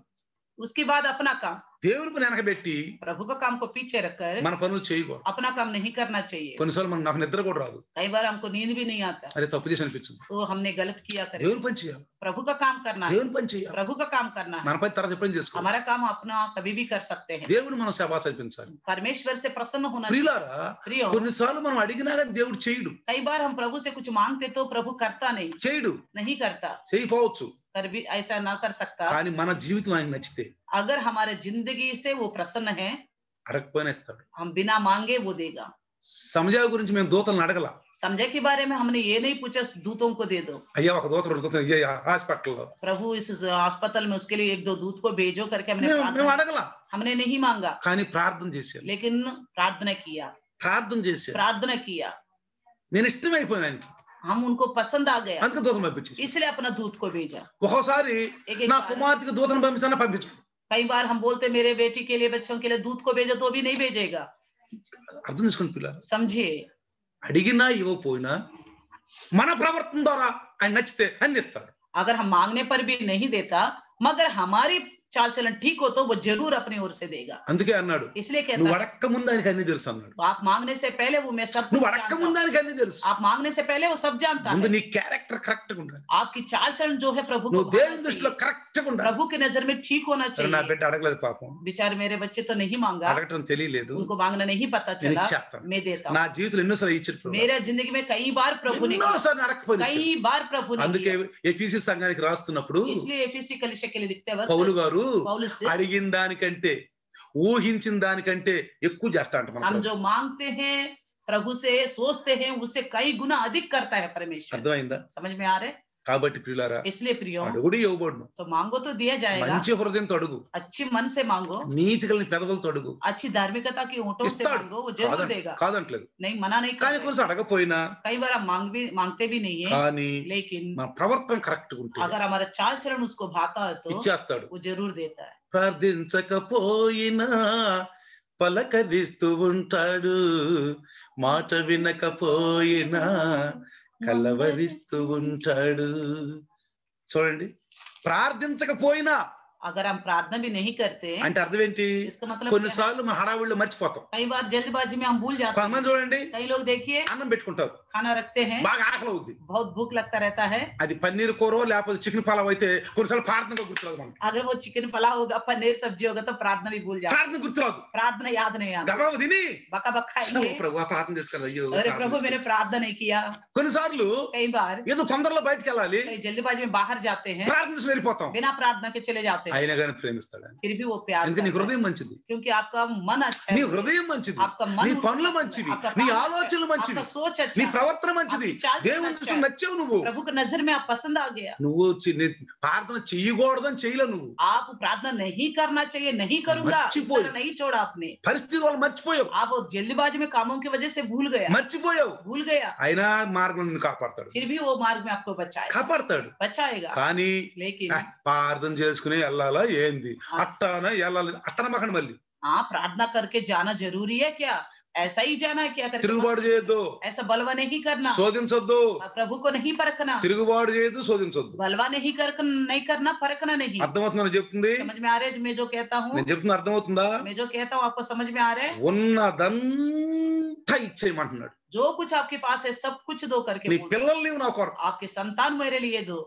उसके बाद अपना काम। దేవుని పని వెనకబెట్టి प्रभु का काम को पीछे रखकर మన పనులు చేయకూడదు. अपना काम नहीं करना चाहिए। కొన్నిసార్లు నాకు నిద్ర కూడా రాదు, कई बार हमको नींद भी नहीं आता, అరే తప్పు చేసి అనిపించింది. तो हमने गलत किया करे। దేవుని పని చేయాలి, प्रभु का काम करना है, దేవుని పని చేయాలి. प्रभु का काम करना है। మన పని తర్వాత ఎప్పుడైనా చేసుకోవాలి. हमारा काम अपना कभी भी कर सकते हैं। దేవుని మనం సేవ అనిపించాలి. परमेश्वर से प्रसन्न होना चाहिए। ప్రియులారా, प्रियो, కొన్నిసార్లు మనం అడిగినా కానీ దేవుడు చేయడు, कई बार हम प्रभु से कुछ मांगते तो प्रभु करता చేయడు, नहीं करता, చేయకపోవచ్చు. कर भी ऐसा ना कर सकता। కానీ మన జీవితం ఆయనకు నచ్చితే अगर हमारे जिंदगी से वो प्रसन्न है, అడగకపోయినా ఇస్తాడు. हम बिना मांगे वो देगा। సమజయ గురించి మేము దూతలను అడగల. समझे के बारे में हमने ये नहीं पूछा दूतों को दे दो, అయ్యా ఒక దూత రెండు దూతలు హాస్పిటల్లో प्रभु इस अस्पताल में उसके लिए एक दो दूत को भेजो करके हमने మేము प्रार्थना, అడగల. हमने नहीं मांगा, కానీ ప్రార్థన చేశాను. लेकिन प्रार्थना किया, ప్రార్థన చేశాను. प्रार्थना किया, నేను ఇష్టమైపోయాను ఆయనకి. हम उनको पसंद आ गया, అందుకే దూతను పంపించేసి. इसलिए अपना दूत को भेजा। ఒక్కోసారి एक నా बार, కుమార్తెకి దూతను పంపిస్తానా పంపించు. कई बार हम बोलते मेरे बेटी के लिए बच्चों के लिए दूत को भेजो, तो भी नहीं भेजेगा। అర్థం చేసుకుని పిల్లలు, समझे, అడిగినా ఇవ్వకపోయినా మన ప్రవర్తన ద్వారా ఆయన నచ్చితే అన్ని ఇస్తాడు. अगर हम मांगने पर भी नहीं देता, मगर हमारी चाल चलन ठीक हो तो वो जरूर अपनी ओर से देगा। అందుకే అన్నాడు, इसलिए कहता నువ్వు है, అడక్క ముందు ఆయనకి అన్ని తెలుసు అన్నాడు. आप मांगने से पहले वो मैं सब कुछ నువ్వు అడక్క जानता ముందు हूं। ఆయనకి అన్ని తెలుసు. आप मांगने से पहले वो सब जानता ముందు है। నీ క్యారెక్టర్ కరెక్ట్ గా ఉండాలి. आपकी चाल चलन जो है प्रभु को నువ్వు भाना దేవుని దృష్టిలో चाहिए, కరెక్ట్ గా ఉండాలి. प्रभु की नजर में ठीक होना సరే, నా चाहिए। బిడ్డ అడగలేదు పాపం, बेचारे मेरे बच्चे तो नहीं मांगा, అడగటం తెలియలేదు, उनको मांगना नहीं पता నేను चला, ఇచ్చేస్తాను. मैं देता నా हूँ। జీవితంలో ఎన్నోసార్లు ఇచ్చారు ప్రభు. मेरे जिंदगी में कई बार प्रभु ने, ఎన్నోసార్లు అడగకపోయినా कई ఇచ్చారు. बार प्रभु ने అందుకే किया। ఎఫీసీ సంఘానికి రాస్తున్నప్పుడు इसलिए एफएससी कलीसिया के लिए लिखते పౌలు वक्त గారు पौलुस से, అడిగిన దానికంటే ఊహించిన దానికంటే ఎక్కువ చేస్తా అంట మన हम ప్రభు. जो मांगते हैं प्रभु से, सोचते हैं, उससे कई गुना अधिक करता है परमेश्वर। అర్థమైందా? समझ में आ रहे? కాబట్టి ప్రియులారా, इसलिए प्रियो, అడుగుడు ఇవ్వబడును. तो मांगो तो दिया जाएगा, మంచి హృదయంతో అడుగు, अच्छी मन से मांगो, నీతి కలిగిన పెదవులతో అడుగు. अच्छी धार्मिकता की ऊँटों से ఇస్తాడు, मांगो, वो जरूर देगा। కాదంటలేదు. नहीं, मना नहीं కానీ करते। కొంచెం అడగపోయినా कई बार हम मांगते भी नहीं है, కానీ लेकिन మన ప్రవర్తన కరెక్ట్ ఉంటే अगर हमारा चाल चलन उसको भाता है तो ఇచ్చేస్తాడు. वो जरूर देता है। ప్రార్థించకపోయినా పలకరిస్తూ ఉంటాడు, మాట వినకపోయినా కలవరిస్తూ ఉంటాడు. చూడండి, ప్రార్థించకపోయినా अगर हम प्रार्थना भी नहीं करते అంటే అర్థం ఏంటి? इसका मतलब क्या है? కొన్నిసార్లు మన హడావుడిలో మర్చిపోతాం. कई बार जल्दबाजी में हम भूल जाते हैं। కొంతమంది చూడండి, कई लोग देखिए అన్నం పెట్టుకుంటారు, खाना रखते हैं, బాగా ఆకలి అవుద్ది, बहुत भूख लगता रहता है, అది పన్నీర్ కూర లేకపోతే చికెన్ పలావ్ అయితే కొన్నిసార్లు ప్రార్థన గుర్తురాదు మనకి. अगर वो चिकन पुलाव होगा, पनीर सब्जी होगा, तो प्रार्थना भी भूल जाते ప్రార్థన గుర్తురాదు, हैं, प्रार्थना याद नहीं आता, గబాబు తిని बका बक खाएंगे, ప్రభు ప్రార్థన చేసుకోవాలి, అయ్యో अरे ప్రార్థన प्रभु मैंने చేసుకోవాలి. प्रार्थना नहीं किया। కొన్నిసార్లు कई बार ఏదో తొందరలో బయటకు వెళ్ళాలి, कई जल्दबाजी में बाहर जाते हैं, ప్రార్థన చేసి వెళ్ళిపోతాం, बिना प्रार्थना के चले जाते हैं, అయినా కానీ ప్రేమిస్తాడు ఆయన. फिर भी वो प्यार ఎందుకంటే నీ करता है, హృదయం మంచిది, क्योंकि आपका मन अच्छा నీ है, హృదయం మంచిది, आपका मन నీ उतना పనులు पसंद है, మంచివి, आपका నీ काम अच्छा है, ఆలోచనలు మంచివి, आपका सोच నీ अच्छा है, ప్రవర్తన మంచిది, आपकी चाल चलन దేవుని अच्छा దృష్టిలో है, నచ్చావు నువ్వు. प्रभु की नजर में आप पसंद आ गया। నువ్వు నీ ప్రార్థన చెయ్యకూడదని చేయలే, నువ్వు आप प्रार्थना नहीं करना चाहिए, नहीं करूंगा, इस मर्चिपोई। तरह नहीं छोड़ा आपने, పరిస్థితి వాళ్ళు మర్చిపోయావు, आप वो जल्दबाजी में कामों की वजह से మర్చిపోయావు. भूल गया, అయినా మార్గం నిన్ను కాపాడతాడు, फिर भी वो मार्ग में आपको కాపాడతాడు. बचाएगा। కానీ लेकिन ప్రార్థన చేసుకుని వెళ్ళాలా ఏంది, అట్టాన వెళ్ళాలి, అట్టన మకండి మళ్ళీ हाँ, प्रार्थना करके जाना जरूरी है क्या? ऐसा ही जाना है क्या करके? తిరుగుబాటు చేయొద్దు, ऐसा बलवा नहीं करना, శోధించొద్దు, प्रभु को नहीं परखना, తిరుగుబాటు చేయొద్దు, శోధించొద్దు. बलवा नहीं करना, परखना नहीं। అర్థమవుతుందని చెప్తుంది, समझ में आ रहा है मैं जो कहता हूँ? నేను చెప్తున్నా అర్థమవుతుందా? मैं जो कहता हूँ आपको समझ में आ रहा है? ఉన్నదంతా ఇచ్చేయమంటున్నాడు. जो कुछ आपके पास है सब कुछ दो करके నీ बोल। పిల్లల్ని నీవు నా కొరకు, आपके संतान मेरे लिए दो,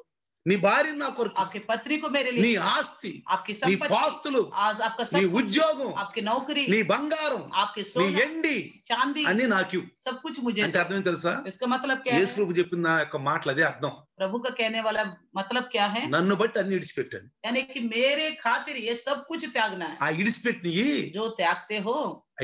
నీ భార్య నా కొరకు, आपके पत्नी को मेरे నీ लिए, ఆస్తి, आपकी నీ संपत्ति, పాస్తులు, आज आपका నీ सब कुछ, ఉద్యోగం, आपकी नौकरी, నీ బంగారం, आपके నీ सोना, ఎండి चांदी, అన్ని నాకు. सब कुछ मुझे అంటే दो। అర్థం ఏంటి తెలుసా? इसका मतलब क्या है? యేసు ప్రభు చెప్పిన నా యొక్క మాటలు అదే అర్థం. प्रभु का कहने वाला मतलब क्या है? నన్ను బట్టి అన్ని ఇడిచిపెట్టాను. यानी कि मेरे खातिर ये सब कुछ त्यागना है। ఆ ఇడిచిపెట్టినవి जो त्यागते हो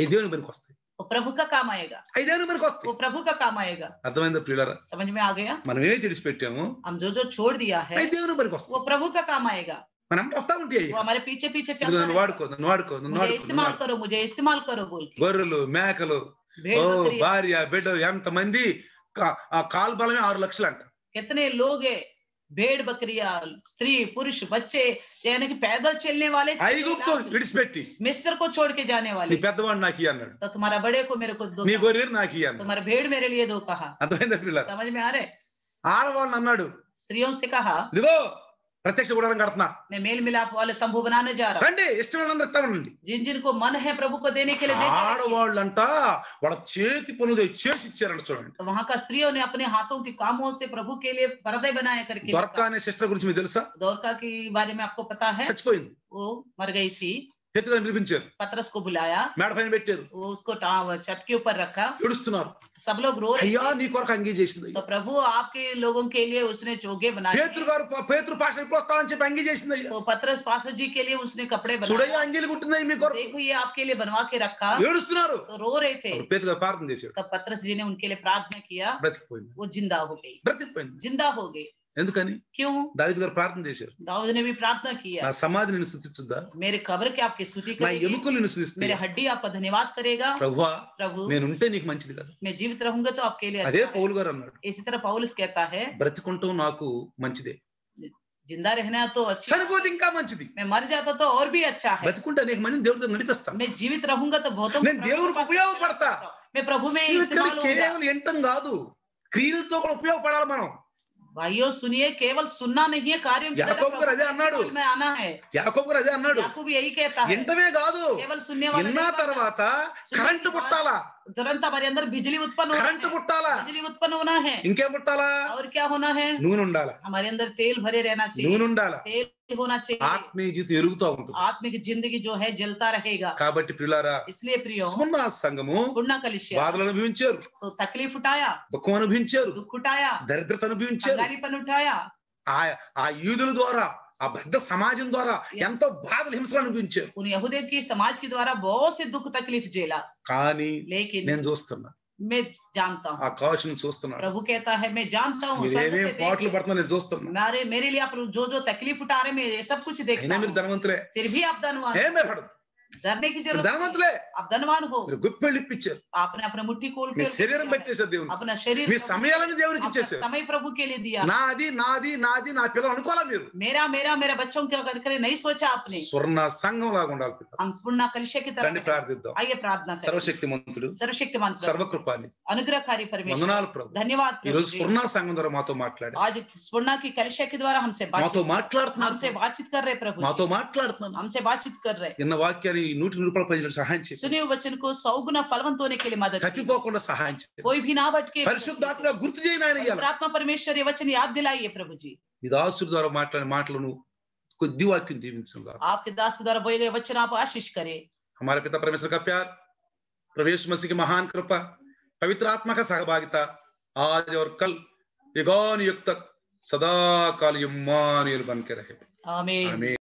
ఐదేవుని పనికి వస్తాయి, वो प्रभु का काम आएगा, ఐదేవుని పనికి वो వస్తాయి. प्रभु का काम आएगा। అర్థమైందా ప్రియులారా? समझ में आ गया? మనం ఏమైతే ఇడిచిపెట్టామో हम जो छोड़ दिया है ఐదేవుని పనికి వస్తాయి. वो प्रभु का काम आएगा, మనం వస్తా ఉంటాయి, वो हमारे पीछे पीछे ఇదిగో चलता నన్ను रहेगा। వాడుకో, నన్ను వాడుకో, నన్ను मुझे వాడుకో, इस्तेमाल करो, मुझे इस्तेमाल करो बोल के। గొర్రెలు, మేకలు, भेड़ ఓ बकरी, భార్య, బిడ్డ, ఎంత మంది ఆ కాలు బలమే 6 లక్షలు అంట. कितने लोग है, भेड़ बकरियां, स्त्री पुरुष बच्चे, यानी कि पैदल चलने वाले, ఐగుప్తు విడిచిపెట్టి मिस्र को छोड़ के जाने నీ वाले। పెద్దవాడు నాకు ఇయ్యి అన్నాడు, तो तुम्हारा बड़े को मेरे को दो, నీ గొర్రెలు నాకు ఇయ్యి అన్నాడు. तुम्हारा भेड़ मेरे लिए दो कहा। అర్థమైందా ప్రియులారా? समझ में आ रहे? ఆడవాళ్ళని అన్నాడు, स्त्रियों से कहा ఇదిగో ప్రత్యక్ష గుడారం కడుతున్నా, मैं मेल मिलाप वाले तंबू बनाने जा रहा हूँ। రండి, ఇష్టమైనందరూ ఇస్తానండి. जिन जिन को मन है प्रभु को देने के लिए देते रहिए। ఆడవాళ్ళంట వాళ్ళ చేతి పనులు చేసి ఇచ్చారంట. చూడండి, तो वहां का स्त्रियों ने अपने हाथों के कामों से प्रभु के लिए पर्दे बनाए करके దొరక అనే సిస్టర్ గురించి మీకు తెలుసా? दौरका के बारे में आपको पता है? చచ్చిపోయింది. वो मर गई थी, పేతురు గారిని పిలిపించారు, पतरस को बुलाया, మేడ పైన పెట్టారు, वो उसको छत के ऊपर रखा, ఏడుస్తున్నారు, सब लोग रो रहे అయ్యా थे। నీ కొరకు అంగీ చేసింది. तो प्रभु आपके लोगों के लिए उसने जोगे बनाए పేతురు हैं। గారు పేతురు పాస్టర్ ఎప్పుడు వస్తానని చెప్పి అంగీ చేసింది. అయ్యా तो पतरस पास्टर जी के लिए उसने कपड़े చూడయ్యా बनाए, అంగీలు కుట్టింది మీ కొరకు, देखो ये आपके लिए बनवा के रखा। ఏడుస్తున్నారు. तो रो रहे थे। అప్పుడు పేతురు గారు ప్రార్థన చేశాడు, तब पतरस जी ने उनके लिए प्रार्थना किया, బ్రతికిపోయింది, वो जिंदा हो गई, బ్రతికిపోయింది. जिंदा हो गई। ఎందుకని? क्यों? దావీదు గారు ప్రార్థన చేశారు, दाऊद ने भी प्रार्थना किया, నా సమాధి నిన్ను స్తుతించుద్దా, मेरे कब्र की आपकी स्तुति నా करेगी, ఎముకలు నిన్ను స్తుతిస్తాయి. मेरे हड्डी आपका धन्यवाद करेगा। ప్రభువా प्रभु నేనుంటే నీకు మంచిది కదా. मैं जीवित रहूंगा तो आपके लिए అదే अच्छा है। పౌలు గారు అన్నాడు, इसी तरह पौलुस कहता है, బ్రతికుంటాం నాకు మంచిదే, जिंदा रहना तो अच्छा, చనిపోతే ఇంకా మంచిది. मैं मर जाता तो और भी अच्छा है। బతికుంటే అనేక మందిని దేవుడి దగ్గర నడిపిస్తాను. मैं जीवित रहूंगा तो बहुतों నేను దేవుడికి ఉపయోగపడతా. मैं प्रभु में నువ్వు ఇక్కడ इस्तेमाल होऊंगा। కేవలం వినటం కాదు, క్రియలతో కూడా ఉపయోగపడాలి మనం. भाइयों सुनिए, केवल सुनना नहीं है, कार्यों की तरफ याकूब को प्रभु राजा के అన్నాడు, इस्तेमाल में आना है। యాకోబు గారు అదే అన్నాడు, याकूब यही कहता है, వినటమే కాదు, केवल सुनने वाला విన్న नहीं बनना। తర్వాత కరెంటు పుట్టాలా, तुरंत हमारे अंदर बिजली उत्पन्न होना కరెంటు है, పుట్టాలా, बिजली उत्पन्न होना है। ఇంకేం పుట్టాలా, और क्या होना है? నూనె ఉండాలా, हमारे अंदर तेल भरे रहना चाहिए, నూనె ఉండాలా, तेल होना चाहिए, ఆత్మీయ జీవితం ఎరుగుతూ ఉంటుంది. आत्मिक जिंदगी जो है जलता रहेगा। కాబట్టి ప్రియులారా, इसलिए प्रियो, స్మరణ సంఘము पूर्ण कलिसिया బాధలు అనుభవించారు, तो तकलीफ उठाया, దుఃఖం అనుభవించారు, दुख उठाया, దరిద్రత అనుభవించారు. कंगालीपन उठाया। ఆ యూదుల ద్వారా, ఆ బద్ధ సమాజం ద్వారా ఎంతో బాధలు హింసలు అనుభవించారు. उन यहूदियों की समाज के द्वारा बहुत से दुख तकलीफ झेला, కానీ लेकिन నేను చూస్తున్నా, मैं जानता ఆ हूँ, కాచును చూస్తున్నాను, प्रभु कहता है मैं जानता हूँ, మీరు स्वर्ग ఏమేమి से పాటలు देख, పడుతున్నా నేను చూస్తున్నా. मेरे लिए आप जो जो तकलीफ उठा रहे मैं ये सब कुछ देखता అయినా మీరు हूँ। ధనవంతులే, फिर भी आप धनवान, ఏమే పడదు, डरने की మీరు जरूरत नहीं। ధనవంతులే, आप धनवान हो, మీరు గుప్పెళ్ళు ఇప్పించారు, आपने अपना मुट्ठी खोल మీ कर శరీరం పెట్టేశారు దేవుని, अपना शरीर మీ प्रभु- సమయాలను దేవునికి अपना ఇచ్చేసారు. समय प्रभु के लिए दिया। నాది నాది నాది నా పిల్లలు అనుకోవాలా మీరు? मेरा मेरा मेरा बच्चों के करके नहीं सोचा आपने। స్వర్ణ సంఘం లాగా ఉండాలి పిల్లలు. हम पूर्ण कलिसिया की तरफ రండి ప్రార్థిద్దాం. आइए प्रार्थना करें। సర్వశక్తి మంతుడు, सर्वशक्तिमान प्रभु, సర్వకృపాని अनुग्रहकारी परमेश्वर, వందనాలు ప్రభు. धन्यवाद ఈ प्रभु రోజు जी। స్వర్ణ సంఘం ద్వారా మాతో మాట్లాడి, आज स्वर्णा की कलिसिया के द्वारा हमसे మాతో बातचीत మాట్లాడుతున్నారు, हमसे बातचीत कर रहे प्रभु మాతో जी, మాట్లాడుతున్నాను. हमसे बातचीत कर रहे। నిన్న వాక్యాన్ని 100 రూపాయలు ప్రజలకు సహాయం చేసి सुने हुए वचन को 100 गुना फलवंत होने के लिए मदद की। తప్పిపోకుండా సహాయం చేసి कोई भी ना भटके। పరిశుద్ధాత్మ గుర్తు చేయని ఆయన ఇయ్యాలి. आत्मा परमेश्वर ये वचन याद दिलाइए प्रभु जी। ఈ దాసుడి ద్వారా మాట్లాడిన మాటలను కొద్ది వాక్యం దీవించుగా. आपके दास के द्वारा बोले गए वचन आप आशीष करें। हमारे पिता परमेश्वर का प्यार, प्रभु यीशु मसीह की महान कृपा, पवित्र आत्मा का सहभागिता आज और कल युगान युग तक सदा काल इम्मानुएल बन के रहे। आमीन। आमीन।